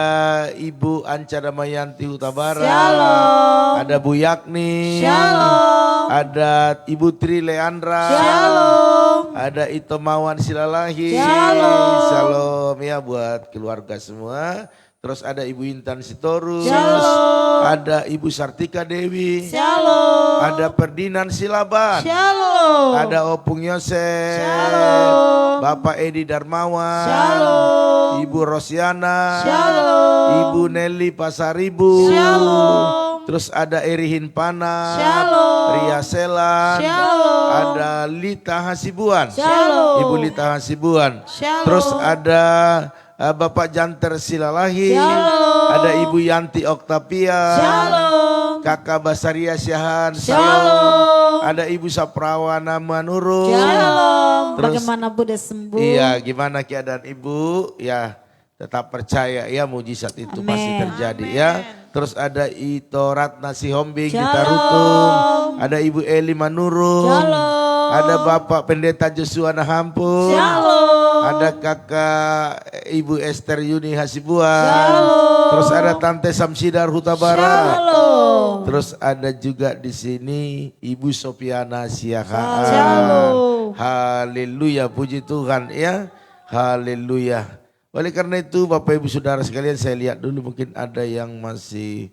Ibu Anca Damayanti Hutabara. Shalom. Ada Bu Yakni. Shalom. Ada Ibu Tri Leandra. Shalom. Ada Ito Mawan Silalahi. Shalom. Shalom ya buat keluarga semua. Terus ada Ibu Intan Sitorus. Shalom. Ada Ibu Sartika Dewi. Shalom. Ada Perdinan Silaban. Shalom. Ada Opung Yosef. Shalom. Bapak Edi Darmawan. Shalom. Ibu Rosiana. Shalom. Ibu Nelly Pasaribu. Shalom. Terus ada Erihin Pana. Shalom. Ria Selan. Shalom. Ada Lita Hasibuan. Shalom. Ibu Lita Hasibuan. Shalom. Terus ada Bapak Janter Silalahi. Shalom. Ada Ibu Yanti Oktavia. Shalom. Kakak Basaria Syahan. Shalom. Ada Ibu Saprawana Manurung. Shalom. Terus, Bagaimana Bu udah sembuh? iya, gimana keadaan Ibu? Ya, tetap percaya ya mujizat itu Amin. pasti terjadi ya. Terus ada Ito Ratna Sihombing di Shalom. Tarutung. Ada Ibu Eli Manurung. Shalom. Ada Bapak Pendeta Joshua Nahampur. Shalom. Ada Kakak Ibu Esther Yuni Hasibuan. Shalom. Terus ada Tante Samsidar Hutabara. Shalom. Terus ada juga di sini Ibu Sopiana Siahaan. Shalom. Haleluya, puji Tuhan ya. Haleluya. Oleh karena itu Bapak Ibu Saudara sekalian, saya lihat dulu mungkin ada yang masih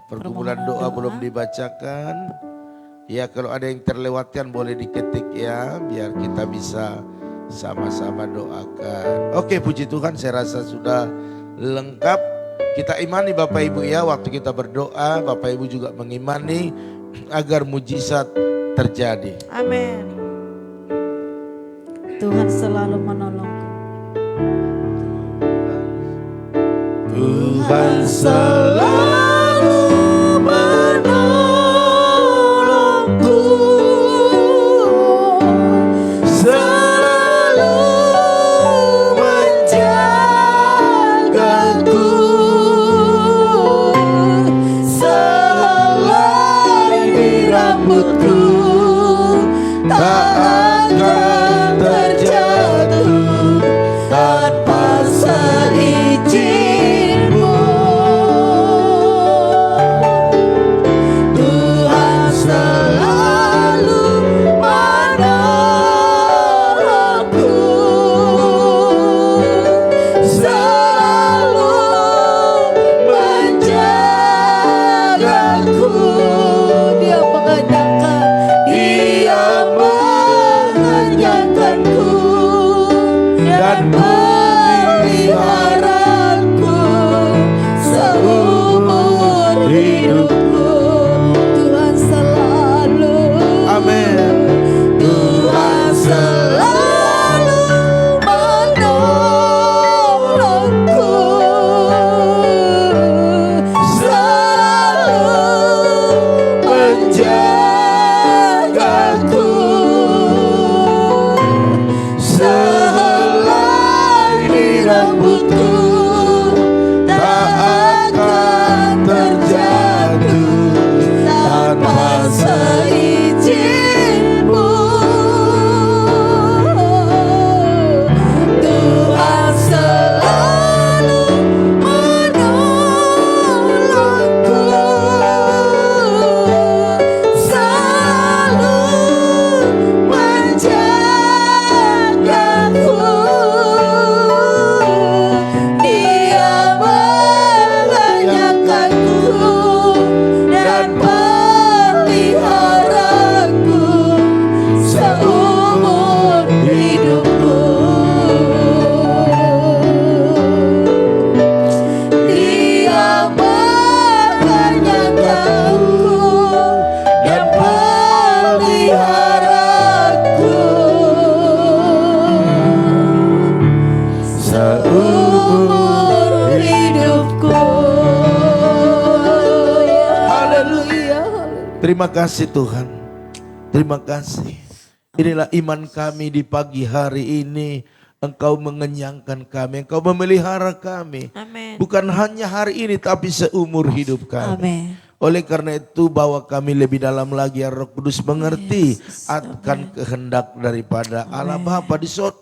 pergumulan doa belum dibacakan. Ya kalau ada yang terlewatkan boleh diketik ya, biar kita bisa sama-sama doakan. Oke, puji Tuhan, saya rasa sudah lengkap. Kita imani Bapak Ibu ya, waktu kita berdoa Bapak Ibu juga mengimani agar mujizat terjadi. Amin. Tuhan selalu menolongku. Tuhan selalu menolongku, selalu menjagaku, sehelai di rambutku tak akan terjatuh tanpa seizin-Mu. Tuhan selalu menolongku, selalu menjagaku. Dia mengenyangkanku dan peliharaku seumur hidupku. Tuhan selalu, Amin. Tuhan selalu menolongku, selalu menjagaku, sehelai di rambutku tak akan terjatuh tanpa seizin-Mu. Tuhan selalu menolongku, selalu menjagaku. Dia mengenyangkanku dan peliharaku seumur hidupku. Dia mengenyangkanku dan peliharaku seumur hidupku. Haleluya. Terima kasih Tuhan. Terima kasih. Inilah iman kami di pagi hari ini. Engkau mengenyangkan kami, Engkau memelihara kami. Amin. Bukan hanya hari ini tapi seumur hidup kami. Amin. Oleh karena itu bawa kami lebih dalam lagi ya Roh Kudus mengerti akan kehendak daripada Allah Bapa di sorga.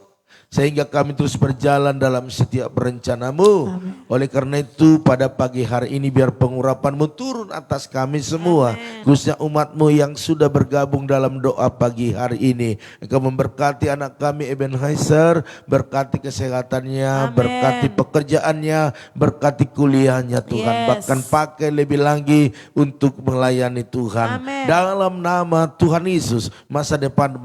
Sehingga kami terus berjalan dalam setiap rencanamu. Oleh karena itu pada pagi hari ini biar pengurapanmu turun atas kami semua. Khususnya umatmu yang sudah bergabung dalam doa pagi hari ini. Engkau memberkati anak kami Ebenezer, berkati kesehatannya, berkati pekerjaannya, berkati kuliahnya Tuhan. Bahkan pakai lebih lagi untuk melayani Tuhan. Dalam nama Tuhan Yesus, masa depan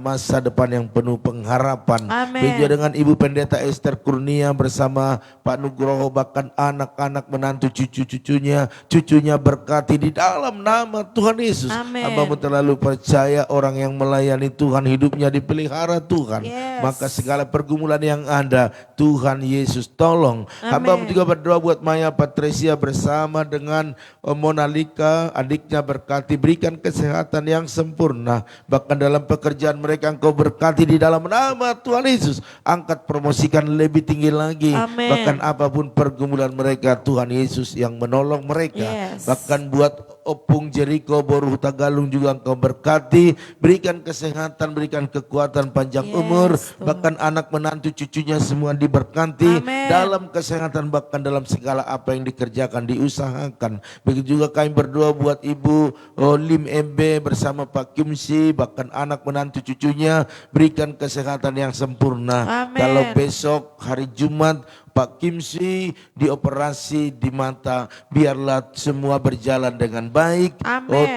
yang penuh pengharapan. Begitu dengan Ibu Pendeta Esther Kurnia bersama Pak Nugroho, bahkan anak-anak menantu cucunya berkati di dalam nama Tuhan Yesus. Hamba-Mu terlalu percaya orang yang melayani Tuhan hidupnya dipelihara Tuhan. Maka segala pergumulan yang ada Tuhan Yesus tolong. Hamba-Mu juga berdoa buat Maya Patricia bersama dengan Mona Lika, adiknya berkati, berikan kesehatan yang sempurna. Bahkan dalam pekerjaan mereka Engkau berkati di dalam nama Tuhan Yesus. Angkat promosikan lebih tinggi lagi. Bahkan apapun pergumulan mereka Tuhan Yesus yang menolong mereka. Bahkan buat Opung Jericho Boru Huta Galung juga Engkau berkati, berikan kesehatan, berikan kekuatan panjang umur. Bahkan anak menantu cucunya semua diberkati dalam kesehatan, bahkan dalam segala apa yang dikerjakan, diusahakan. Begitu juga kami berdoa buat Ibu Lim MB bersama Pak Kimsi, bahkan anak menantu cucunya, berikan kesehatan yang sempurna. Kalau besok hari Jumat Pak Kimsi dioperasi di mata, biarlah semua berjalan dengan baik.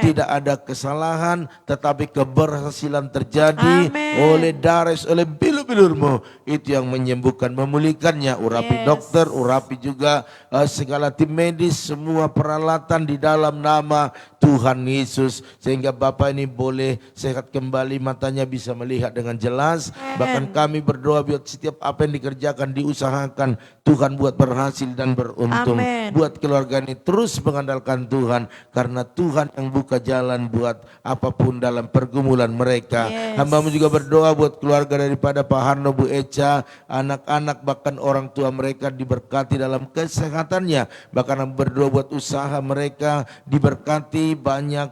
Tidak ada kesalahan, tetapi keberhasilan terjadi oleh dares, oleh bilur-bilurmu. Itu yang menyembuhkan, memulihkannya. Urapi dokter, urapi juga segala tim medis, semua peralatan di dalam nama Tuhan Yesus. Sehingga Bapak ini boleh sehat kembali, matanya bisa melihat dengan jelas. Bahkan kami berdoa buat setiap apa yang dikerjakan, diusahakan, Tuhan buat berhasil dan beruntung. Buat keluarga ini terus mengandalkan Tuhan, karena Tuhan yang buka jalan buat apapun dalam pergumulan mereka. Hamba-Mu juga berdoa buat keluarga daripada Pak Harno, Bu Eca, anak-anak bahkan orang tua mereka diberkati dalam kesehatannya. Bahkan berdoa buat usaha mereka diberkati, banyak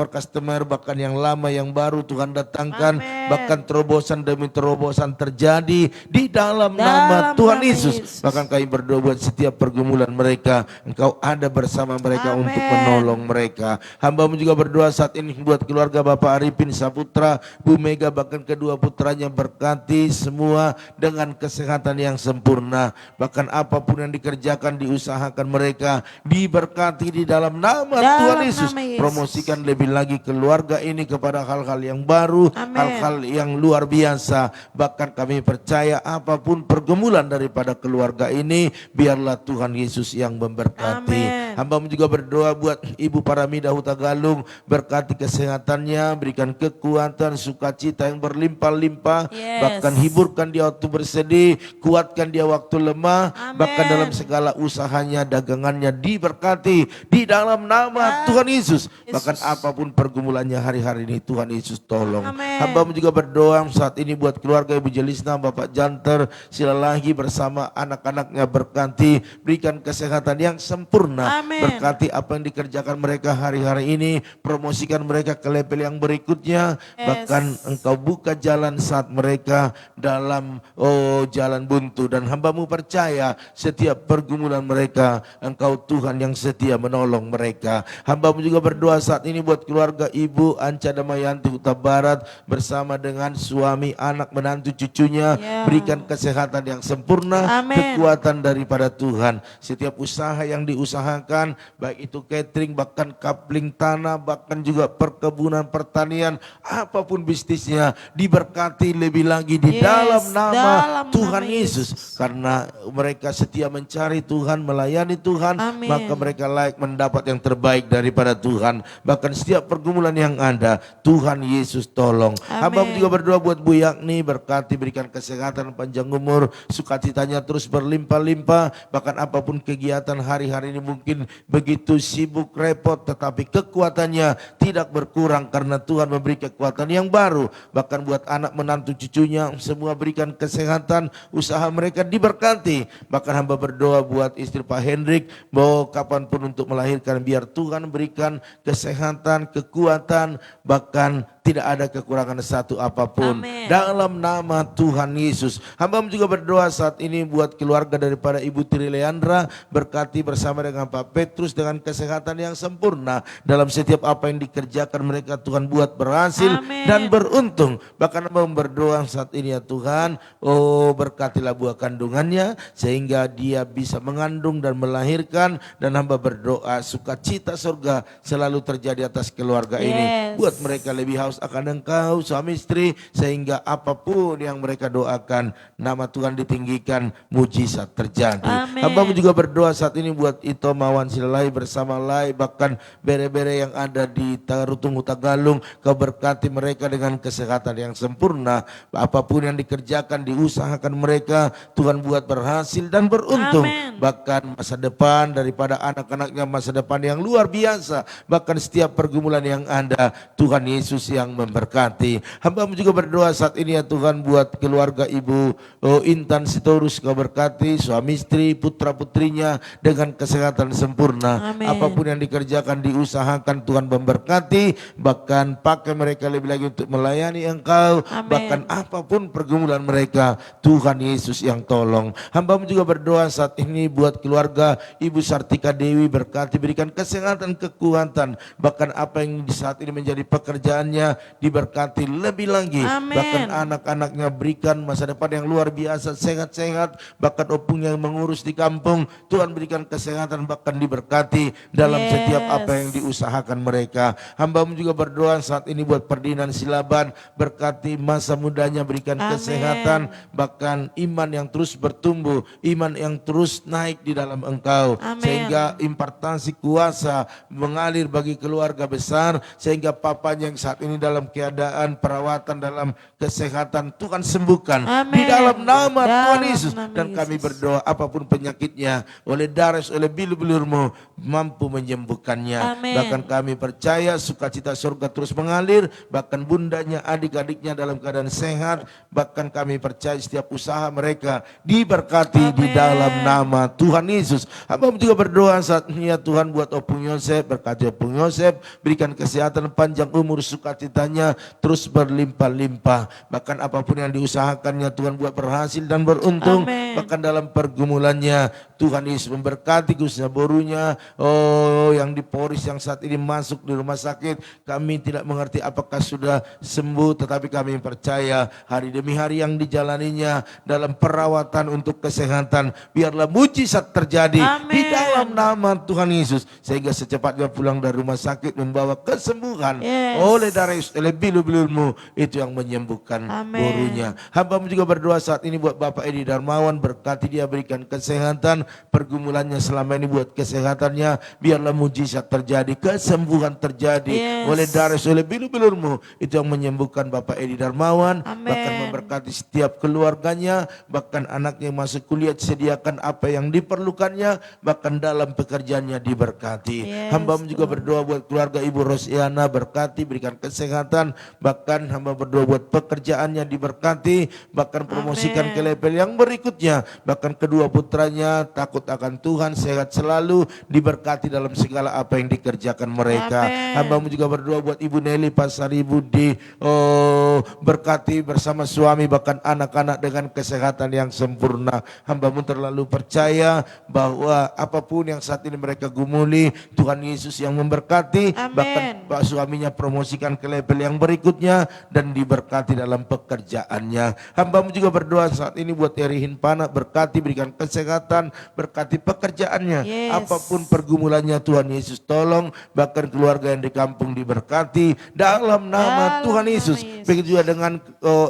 customer bahkan yang lama yang baru Tuhan datangkan. Bahkan terobosan demi terobosan terjadi di dalam nama Tuhan Yesus. Bahkan kami berdoa buat setiap pergumulan mereka, Engkau ada bersama mereka untuk menolong mereka. Hamba-Mu juga berdoa saat ini buat keluarga Bapak Arifin Saputra, Bu Mega, bahkan kedua putranya, berkati semua dengan kesehatan yang sempurna. Bahkan apapun yang dikerjakan, diusahakan mereka diberkati di dalam nama Tuhan Yesus. Promosikan lebih lagi keluarga ini kepada hal-hal yang baru, hal-hal yang luar biasa. Bahkan kami percaya apapun pergumulan daripada keluarga ini, biarlah Tuhan Yesus yang memberkati. Hamba-Mu juga berdoa buat Ibu Paramida Huta Galung, berkati kesehatannya, berikan kekuatan, sukacita yang berlimpah-limpah. Bahkan hiburkan dia waktu bersedih, kuatkan dia waktu lemah. Bahkan dalam segala usahanya, dagangannya diberkati di dalam nama Tuhan Yesus. Bahkan apapun pergumulannya hari-hari ini, Tuhan Yesus tolong. Hamba-Mu juga berdoa saat ini buat keluarga Ibu Jelisna, Bapak Janter, Silalahi bersama anak-anaknya, berkati, berikan kesehatan yang sempurna. Berkati apa yang dikerjakan mereka hari-hari ini, promosikan mereka ke level yang berikutnya. Bahkan Engkau buka jalan saat mereka dalam jalan buntu. Dan hamba-Mu percaya setiap pergumulan mereka, Engkau Tuhan yang setia menolong mereka. Hamba-Mu juga berdoa saat ini buat keluarga Ibu Anca Damayanti Huta Barat bersama dengan suami, anak, menantu, cucunya. Berikan kesehatan yang sempurna, kekuatan daripada Tuhan. Setiap usaha yang diusahakan, baik itu catering, bahkan kapling tanah, bahkan juga perkebunan, pertanian, apapun bisnisnya, diberkati lebih lagi di Yes, dalam nama dalam Tuhan nama Yesus. Karena mereka setia mencari Tuhan, melayani Tuhan, Amin. maka mereka layak mendapat yang terbaik daripada Tuhan. Bahkan setiap pergumulan yang ada, Tuhan Yesus tolong. Hamba juga berdoa buat Bu Yakni, berkati, berikan kesehatan, panjang umur, sukacitanya terus berlimpah-limpah. Bahkan apapun kegiatan hari-hari ini mungkin begitu sibuk, repot, tetapi kekuatannya tidak berkurang karena Tuhan memberi kekuatan yang baru. Bahkan buat anak menantu cucunya semua berikan kesehatan, usaha mereka diberkati. Bahkan hamba berdoa buat istri Pak Hendrik, bahwa kapanpun untuk melahirkan biar Tuhan berikan kesehatan, kekuatan, bahkan tidak ada kekurangan satu apapun. Amin. Dalam nama Tuhan Yesus. Hamba juga berdoa saat ini buat keluarga daripada Ibu Tiri Leandra, berkati bersama dengan Pak Petrus dengan kesehatan yang sempurna. Dalam setiap apa yang dikerjakan mereka Tuhan buat berhasil Amin. dan beruntung. Bahkan hamba berdoa saat ini ya Tuhan, berkatilah buah kandungannya sehingga dia bisa mengandung dan melahirkan. Dan hamba berdoa sukacita surga selalu terjadi atas keluarga ini. Yes. Buat mereka lebih haus akan Engkau suami istri, sehingga apapun yang mereka doakan nama Tuhan ditinggikan, mujizat terjadi. Amin. Hamba juga berdoa saat ini buat Ito Mawan Silai bersama Lai, bahkan bere-bere yang ada di Tarutung Tagalung, Kau berkati mereka dengan kesehatan yang sempurna. Apapun yang dikerjakan, diusahakan mereka, Tuhan buat berhasil dan beruntung. Amin. Bahkan masa depan daripada anak-anaknya, masa depan yang luar biasa. Bahkan setiap pergumulan yang ada, Tuhan Yesus yang memberkati. Hamba juga berdoa saat ini ya Tuhan buat keluarga Ibu Intan Sitorus, Kau berkati suami istri, putra putrinya dengan kesehatan sempurna. Amin. Apapun yang dikerjakan, diusahakan, Tuhan memberkati. Bahkan pakai mereka lebih lagi untuk melayani Engkau. Amin. Bahkan apapun pergumulan mereka, Tuhan Yesus yang tolong. Hamba juga berdoa saat ini buat keluarga Ibu Sartika Dewi, berkati, berikan kesehatan, kekuatan. Bahkan apa yang di saat ini menjadi pekerjaannya diberkati lebih lagi. Amin. Bahkan anak-anaknya berikan masa depan yang luar biasa, sehat-sehat. Bahkan opung yang mengurus di kampung, Tuhan berikan kesehatan, bahkan diberkati dalam Yes. setiap apa yang diusahakan mereka. Hamba juga berdoa saat ini buat Ferdinand Silaban, berkati masa mudanya, berikan Amin. kesehatan, bahkan iman yang terus bertumbuh, iman yang terus naik di dalam Engkau. Amin. Sehingga impartasi kuasa mengalir bagi keluarga besar, sehingga papanya yang saat ini dalam keadaan perawatan, dalam kesehatan, Tuhan sembuhkan. Amin. Di dalam nama Dalam Tuhan Yesus. nama Dan kami Yesus. berdoa apapun penyakitnya, oleh darah, oleh bilur-bilur-Mu mampu menyembuhkannya. Amin. Bahkan kami percaya sukacita surga terus mengalir, bahkan bundanya, adik-adiknya dalam keadaan sehat. Bahkan kami percaya setiap usaha mereka diberkati di Amin. dalam nama Tuhan Yesus. Hamba juga berdoa saat ini ya Tuhan buat Opung Yosef, berkati Opung Yosef, berikan kesehatan, panjang umur, sukacitanya terus berlimpah-limpah. Bahkan apapun yang diusahakannya Tuhan buat berhasil dan beruntung. Amin. Bahkan dalam pergumulannya Tuhan Yesus memberkati, khususnya borunya yang di Poris yang saat ini masuk di rumah sakit. Kami tidak mengerti apakah sudah sembuh, tetapi kami percaya hari demi hari yang dijalaninya dalam perawatan untuk kesehatan, biarlah mujizat terjadi. Amin. Di dalam nama Tuhan Yesus, sehingga secepatnya pulang dari rumah sakit membawa kesembuhan. Yes. Oleh darah Yesus, oleh bilur-bilur-Mu, itu yang menyembuhkan Amin. borunya. Hamba juga berdoa saat ini buat Bapak Edi Darmawan, berkati dia, berikan kesehatan, pergumulannya selama ini buat kesehatannya, biarlah mujizat terjadi, kesembuhan terjadi. Yes. Oleh darah Yesus, oleh bilur-bilur-Mu, itu yang menyembuhkan Bapak Edi Darmawan. Amin. Bahkan memberkati setiap keluarganya, bahkan anaknya yang masuk kuliah disediakan apa yang diperlukannya, bahkan dalam pekerjaannya diberkati. Yes, Hamba juga Tuhan. berdoa buat keluarga Ibu Rosiana, berkati, berikan kesehatan, bahkan hamba berdoa buat pekerjaannya diberkati, bahkan promosikan Amin. ke level yang berikutnya, bahkan kedua putranya takut akan Tuhan, sehat selalu, diberkati dalam segala apa yang dikerjakan mereka. Amin. Hamba juga berdoa buat Ibu Nelly Pasari Budi, berkati bersama suami, bahkan anak-anak dengan kesehatan yang sempurna. Hamba-Mu terlalu percaya bahwa apapun yang saat ini mereka gumuli, Tuhan Yesus yang memberkati. Amin. Bahkan Pak suaminya promosikan ke level yang berikutnya dan diberkati dalam pekerjaannya. Hamba-Mu juga berdoa saat ini buat Erihin Pana, berkati, berikan kesehatan, berkati pekerjaannya. Yes. Apapun pergumulannya Tuhan Yesus tolong, bahkan keluarga yang di kampung diberkati dalam nama Tuhan Yesus. Begitu juga dengan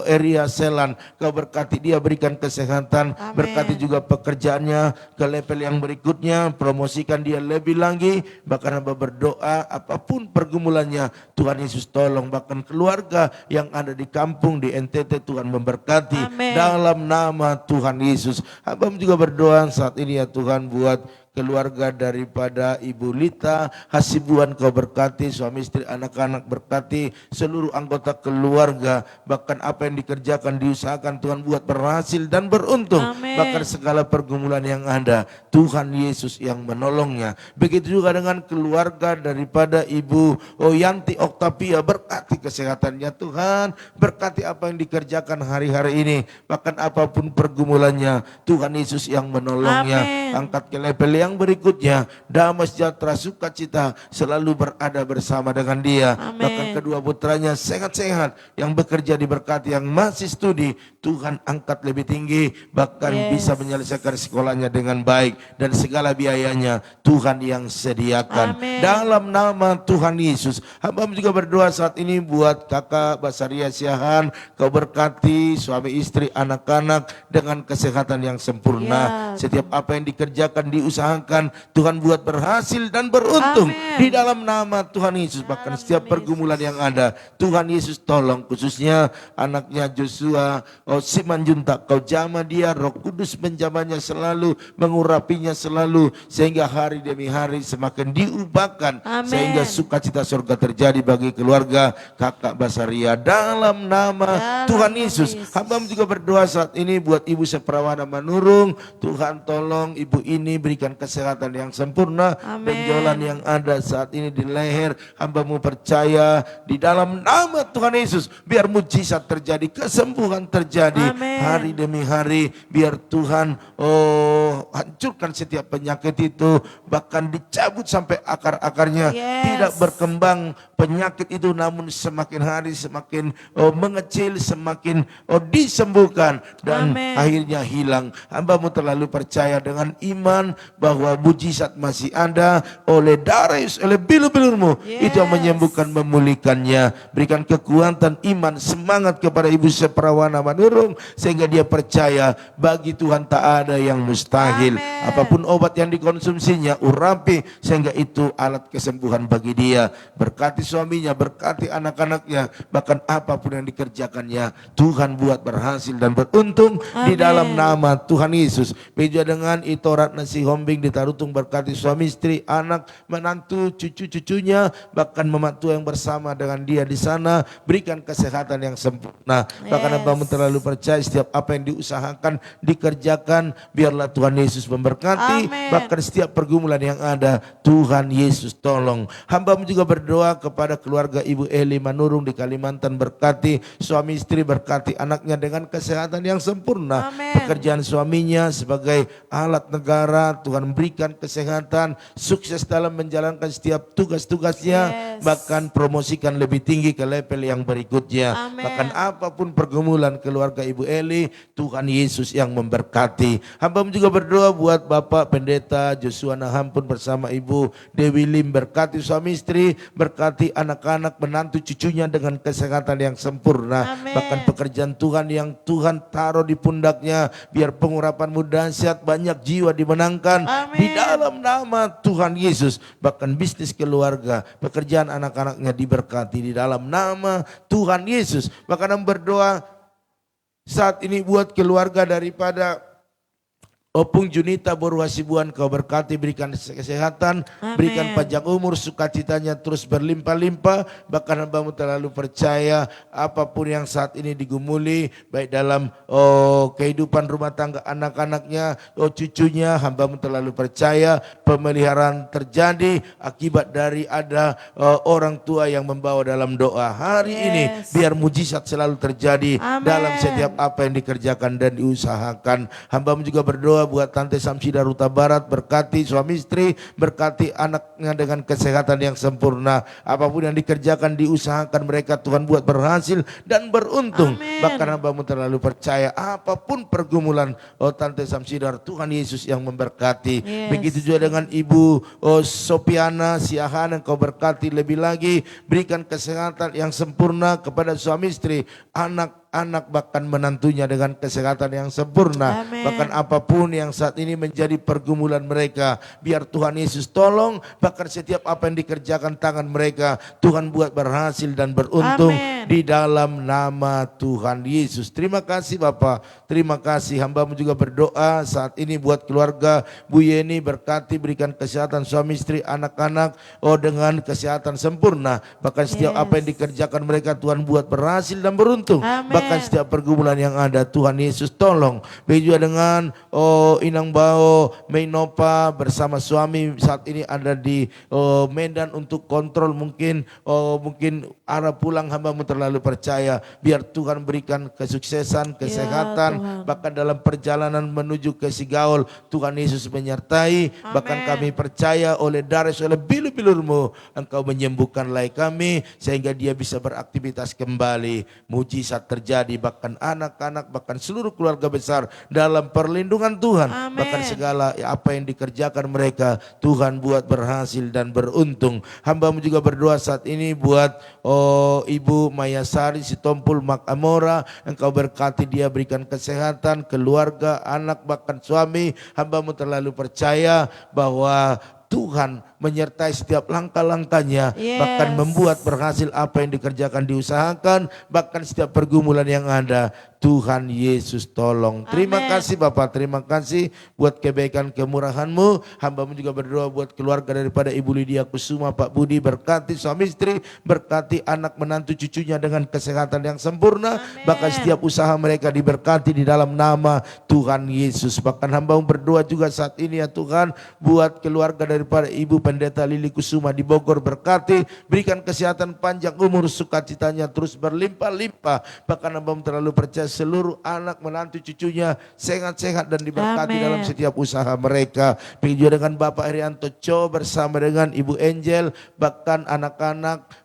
Eria Selan, Kau berkati dia, berikan kesehatan, Amin. berkati juga pekerjaannya ke level yang berikutnya, promosikan dia lebih lagi. Bahkan hamba berdoa apapun pergumulannya Tuhan Yesus tolong, bahkan keluarga yang ada di kampung di NTT Tuhan memberkati. Amin. Dalam nama Tuhan Yesus. Hamba juga berdoa saat ini ya Tuhan buat keluarga daripada Ibu Lita Hasibuan, Kau berkati suami istri anak-anak, berkati seluruh anggota keluarga, bahkan apa yang dikerjakan diusahakan Tuhan buat berhasil dan beruntung. Amin. Bahkan segala pergumulan yang ada Tuhan Yesus yang menolongnya. Begitu juga dengan keluarga daripada Ibu Yanti Oktavia, berkati kesehatannya Tuhan, berkati apa yang dikerjakan hari-hari ini, bahkan apapun pergumulannya Tuhan Yesus yang menolongnya. Amin. Angkat ke level yang berikutnya, damai sejahtera sukacita selalu berada bersama dengan dia. Amin. Bahkan kedua putranya sehat-sehat, yang bekerja diberkati, yang masih studi Tuhan angkat lebih tinggi, bahkan Yes. bisa menyelesaikan sekolahnya dengan baik dan segala biayanya Tuhan yang sediakan. Amin. Dalam nama Tuhan Yesus. Hamba juga berdoa saat ini buat kakak Basaria Siahan, Kau berkati suami istri anak-anak dengan kesehatan yang sempurna. Ya. Setiap apa yang dikerjakan diusahakan Tuhan buat berhasil dan beruntung. Amin. Di dalam nama Tuhan Yesus. Bahkan setiap pergumulan yang ada Tuhan Yesus tolong, khususnya anaknya Joshua Simanjuntak, Kau jamah dia, Roh Kudus menjamahnya selalu, mengurapinya selalu, sehingga hari demi hari semakin diubahkan. Amin. Sehingga sukacita surga terjadi bagi keluarga kakak Basaria. Dalam nama Tuhan Yesus. Hamba juga berdoa saat ini buat Ibu Seprawana Manurung. Tuhan tolong ibu ini, berikan kesehatan yang sempurna. Amin. Benjolan yang ada saat ini di leher, hamba-Mu percaya di dalam nama Tuhan Yesus, biar mujizat terjadi, kesembuhan terjadi. Amin. Hari demi hari, biar Tuhan hancurkan setiap penyakit itu, bahkan dicabut sampai akar-akarnya. Yes. Tidak berkembang penyakit itu, namun semakin hari semakin mengecil, semakin disembuhkan dan Amin. akhirnya hilang. Hamba-Mu terlalu percaya dengan iman bahwa mujizat masih ada oleh darah Yesus, oleh bilu-bilur-Mu. Yes. Itu yang menyembuhkan, memulihkannya. Berikan kekuatan, iman, semangat kepada Ibu Seprawana Manurung, sehingga dia percaya bagi Tuhan tak ada yang mustahil. Amin. Apapun obat yang dikonsumsinya, urapi sehingga itu alat kesembuhan bagi dia. Berkati suaminya, berkati anak-anaknya, bahkan apapun yang dikerjakannya Tuhan buat berhasil dan beruntung. Di Amin. dalam nama Tuhan Yesus. Beja dengan Itorat Nasi Hombing di Tarutung, berkati suami istri, anak, menantu, cucu-cucunya, bahkan mematua yang bersama dengan dia di sana. Berikan kesehatan yang sempurna. Bahkan Yes. hamba-Mu terlalu percaya setiap apa yang diusahakan, dikerjakan, biarlah Tuhan Yesus memberkati. Amin. Bahkan setiap pergumulan yang ada Tuhan Yesus tolong. Hamba-Mu juga berdoa kepada keluarga Ibu Eli Manurung di Kalimantan, berkati suami istri, berkati anaknya dengan kesehatan yang sempurna. Amin. Pekerjaan suaminya sebagai alat negara, Tuhan berikan kesehatan, sukses dalam menjalankan setiap tugas-tugasnya, Yes. bahkan promosikan lebih tinggi ke level yang berikutnya. Amin. Bahkan apapun pergumulan keluarga Ibu Eli, Tuhan Yesus yang memberkati. Hamba juga berdoa buat Bapak Pendeta Joshua Nahampun bersama Ibu Dewi Lim, berkati suami istri, berkati anak-anak, menantu, cucunya dengan kesehatan yang sempurna. Amin. Bahkan pekerjaan Tuhan yang Tuhan taruh di pundaknya, biar pengurapan dahsyat, banyak jiwa dimenangkan. Amin. Di dalam nama Tuhan Yesus. Bahkan bisnis keluarga, pekerjaan anak-anaknya diberkati di dalam nama Tuhan Yesus. Bahkan berdoa saat ini buat keluarga daripada Opung Junita Boru Hasibuan, Kau berkati, berikan kesehatan, Amin. berikan panjang umur, sukacitanya terus berlimpah-limpah. Bahkan hamba-Mu terlalu percaya apapun yang saat ini digumuli, baik dalam kehidupan rumah tangga anak-anaknya, cucunya, hamba-Mu terlalu percaya pemeliharaan terjadi akibat dari ada orang tua yang membawa dalam doa. Hari ini Yes. biar mujizat selalu terjadi Amin. dalam setiap apa yang dikerjakan dan diusahakan. Hamba-Mu juga berdoa berdoa buat Tante Samsida Ruta Barat, berkati suami istri, berkati anaknya dengan kesehatan yang sempurna. Apapun yang dikerjakan, diusahakan mereka Tuhan buat berhasil dan beruntung. Amin. Bahkan hambamu terlalu percaya apapun pergumulan Tante Samsida, Tuhan Yesus yang memberkati. Yes. Begitu juga dengan Ibu Sopiana Siahan, Engkau berkati lebih lagi, berikan kesehatan yang sempurna kepada suami istri, anak-anak bahkan menantunya dengan kesehatan yang sempurna. Amin. Bahkan apapun yang saat ini menjadi pergumulan mereka, biar Tuhan Yesus tolong. Bahkan setiap apa yang dikerjakan tangan mereka, Tuhan buat berhasil dan beruntung. Amin. Di dalam nama Tuhan Yesus. Terima kasih Bapak, terima kasih. Hambamu juga berdoa saat ini buat keluarga Bu Yeni, berkati, berikan kesehatan suami istri, anak-anak dengan kesehatan sempurna. Bahkan setiap apa yang dikerjakan mereka Tuhan buat berhasil dan beruntung. Amin. Bahkan setiap pergumulan yang ada Tuhan Yesus tolong. Begitu juga dengan Inang Bao Meinopa bersama suami saat ini ada di Medan untuk kontrol mungkin arah pulang. Hambamu terlalu percaya biar Tuhan berikan kesuksesan, kesehatan, Tuhan. bahkan dalam perjalanan menuju ke Sigaul Tuhan Yesus menyertai. Amin. Bahkan kami percaya oleh darah, oleh bilu-bilur-Mu Engkau menyembuhkan lai kami sehingga dia bisa beraktivitas kembali. Mujizat terjadi, bahkan anak-anak, bahkan seluruh keluarga besar dalam perlindungan Tuhan. Amin. Bahkan segala apa yang dikerjakan mereka Tuhan buat berhasil dan beruntung. Hambamu juga berdoa saat ini buat Ibu Maya Sari Sitompul Makamora, Engkau berkati dia, berikan kesehatan, keluarga, anak, bahkan suami. Hambamu terlalu percaya bahwa Tuhan menyertai setiap langkah-langkahnya, bahkan membuat berhasil apa yang dikerjakan, diusahakan, bahkan setiap pergumulan yang ada Tuhan Yesus tolong. Terima kasih Bapak, terima kasih buat kebaikan kemurahan-Mu. Hambamu juga berdoa buat keluarga daripada Ibu Lydia Kusuma, Pak Budi, berkati suami istri, berkati anak menantu cucunya dengan kesehatan yang sempurna. Bahkan setiap usaha mereka diberkati di dalam nama Tuhan Yesus. Bahkan hambamu berdoa juga saat ini ya Tuhan buat keluarga daripada Ibu Pendeta Lili Kusuma di Bogor, berkati, berikan kesehatan, panjang umur, sukacitanya terus berlimpah-limpah. Bahkan hambamu terlalu percaya seluruh anak menantu cucunya sehat-sehat dan diberkati dalam setiap usaha mereka. Begitu juga dengan Bapak Herianto Cho bersama dengan Ibu Angel, bahkan anak-anak,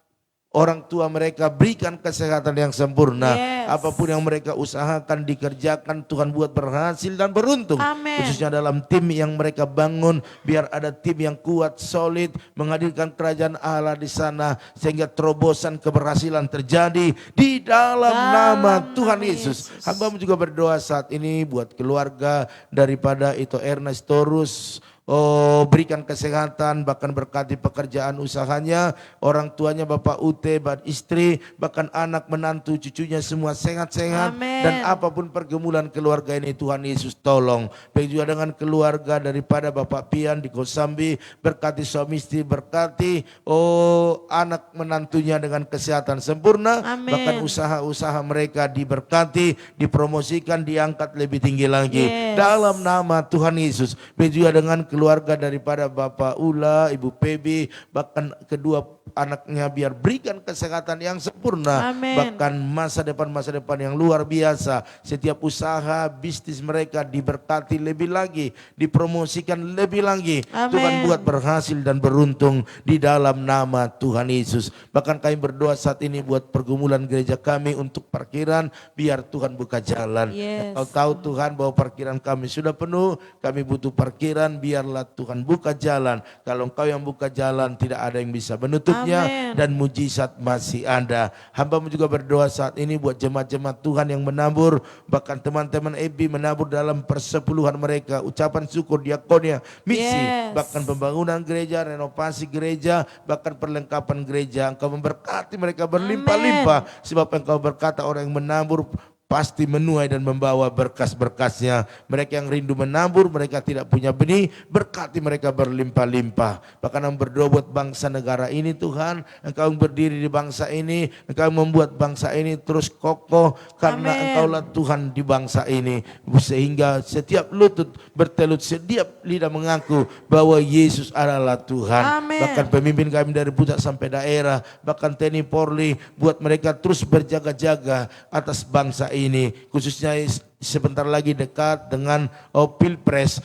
orang tua mereka berikan kesehatan yang sempurna. Apapun yang mereka usahakan, dikerjakan, Tuhan buat berhasil dan beruntung. Amin. Khususnya dalam tim yang mereka bangun, biar ada tim yang kuat, solid, menghadirkan kerajaan Allah di sana, sehingga terobosan keberhasilan terjadi di dalam nama Tuhan Yesus. Hambamu juga berdoa saat ini buat keluarga daripada Ito Ernest Torus. Berikan kesehatan, bahkan berkati pekerjaan usahanya, orang tuanya Bapak Ute, istri, bahkan anak menantu cucunya semua sehat-sehat. Dan apapun pergumulan keluarga ini Tuhan Yesus tolong. Begitu juga dengan keluarga daripada Bapak Pian di Kosambi, berkati suami istri, berkati anak menantunya dengan kesehatan sempurna. Bahkan usaha-usaha mereka diberkati, dipromosikan, diangkat lebih tinggi lagi dalam nama Tuhan Yesus. Begitu juga dengan keluarga daripada Bapak Ula, Ibu Pebi, bahkan kedua anaknya biar berikan kesehatan yang sempurna. Bahkan masa depan yang luar biasa. Setiap usaha, bisnis mereka diberkati lebih lagi, dipromosikan lebih lagi. Tuhan buat berhasil dan beruntung di dalam nama Tuhan Yesus. Bahkan kami berdoa saat ini buat pergumulan gereja kami untuk parkiran, biar Tuhan buka jalan. Kau tahu Tuhan bahwa parkiran kami sudah penuh, kami butuh parkiran, biarlah Tuhan buka jalan. Kalau Engkau yang buka jalan, tidak ada yang bisa menutupnya. Dan mujizat masih ada. Hambamu juga berdoa saat ini buat jemaat-jemaat Tuhan yang menabur, bahkan teman-teman EBI menabur dalam persepuluhan mereka, ucapan syukur, diakonia, misi, bahkan pembangunan gereja, renovasi gereja, bahkan perlengkapan gereja. Engkau memberkati mereka berlimpah-limpah, sebab Engkau berkata orang yang menabur pasti menuai dan membawa berkas-berkasnya. Mereka yang rindu menabur, mereka tidak punya benih, berkati mereka berlimpah-limpah. Bahkan yang berdoa buat bangsa negara ini Tuhan, Engkau berdiri di bangsa ini, Engkau membuat bangsa ini terus kokoh, karena Engkaulah Tuhan di bangsa ini. Sehingga setiap lutut bertelut, setiap lidah mengaku bahwa Yesus adalah Tuhan. Bahkan pemimpin kami dari pusat sampai daerah, bahkan TNI Polri, buat mereka terus berjaga-jaga atas bangsa ini, khususnya sebentar lagi dekat dengan pilpres.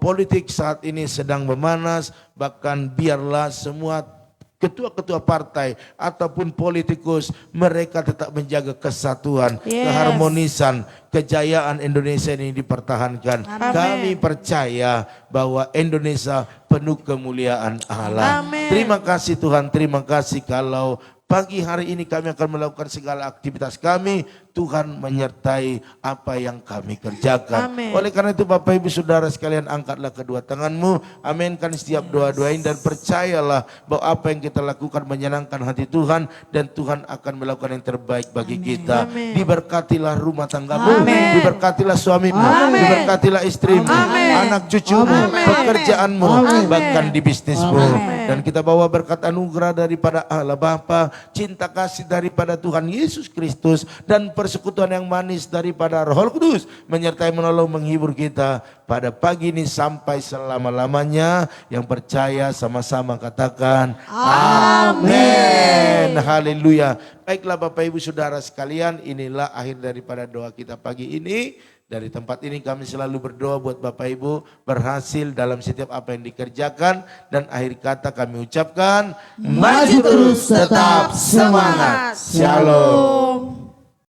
Politik saat ini sedang memanas, bahkan biarlah semua ketua-ketua partai ataupun politikus mereka tetap menjaga kesatuan, keharmonisan, kejayaan Indonesia ini dipertahankan. Amin. Kami percaya bahwa Indonesia penuh kemuliaan Allah. Amin. Terima kasih Tuhan, terima kasih kalau pagi hari ini kami akan melakukan segala aktivitas kami. Tuhan menyertai apa yang kami kerjakan. Amin. Oleh karena itu Bapak Ibu Saudara sekalian, angkatlah kedua tanganmu, aminkan setiap doa-doain dan percayalah bahwa apa yang kita lakukan menyenangkan hati Tuhan dan Tuhan akan melakukan yang terbaik bagi kita. Amin. Diberkatilah rumah tanggamu, Amin. diberkatilah suamimu, Amin. diberkatilah istrimu, Amin. anak cucumu, Amin. pekerjaanmu, Amin. bahkan di bisnismu. Amin. Dan kita bawa berkat anugerah daripada Allah Bapa, cinta kasih daripada Tuhan Yesus Kristus, dan persekutuan yang manis daripada Roh Kudus menyertai, menolong, menghibur kita pada pagi ini sampai selama-lamanya. Yang percaya sama-sama katakan amin. Haleluya. Baiklah Bapak Ibu Saudara sekalian, inilah akhir daripada doa kita pagi ini. Dari tempat ini kami selalu berdoa buat Bapak Ibu berhasil dalam setiap apa yang dikerjakan. Dan akhir kata kami ucapkan, maju terus, tetap semangat. Shalom.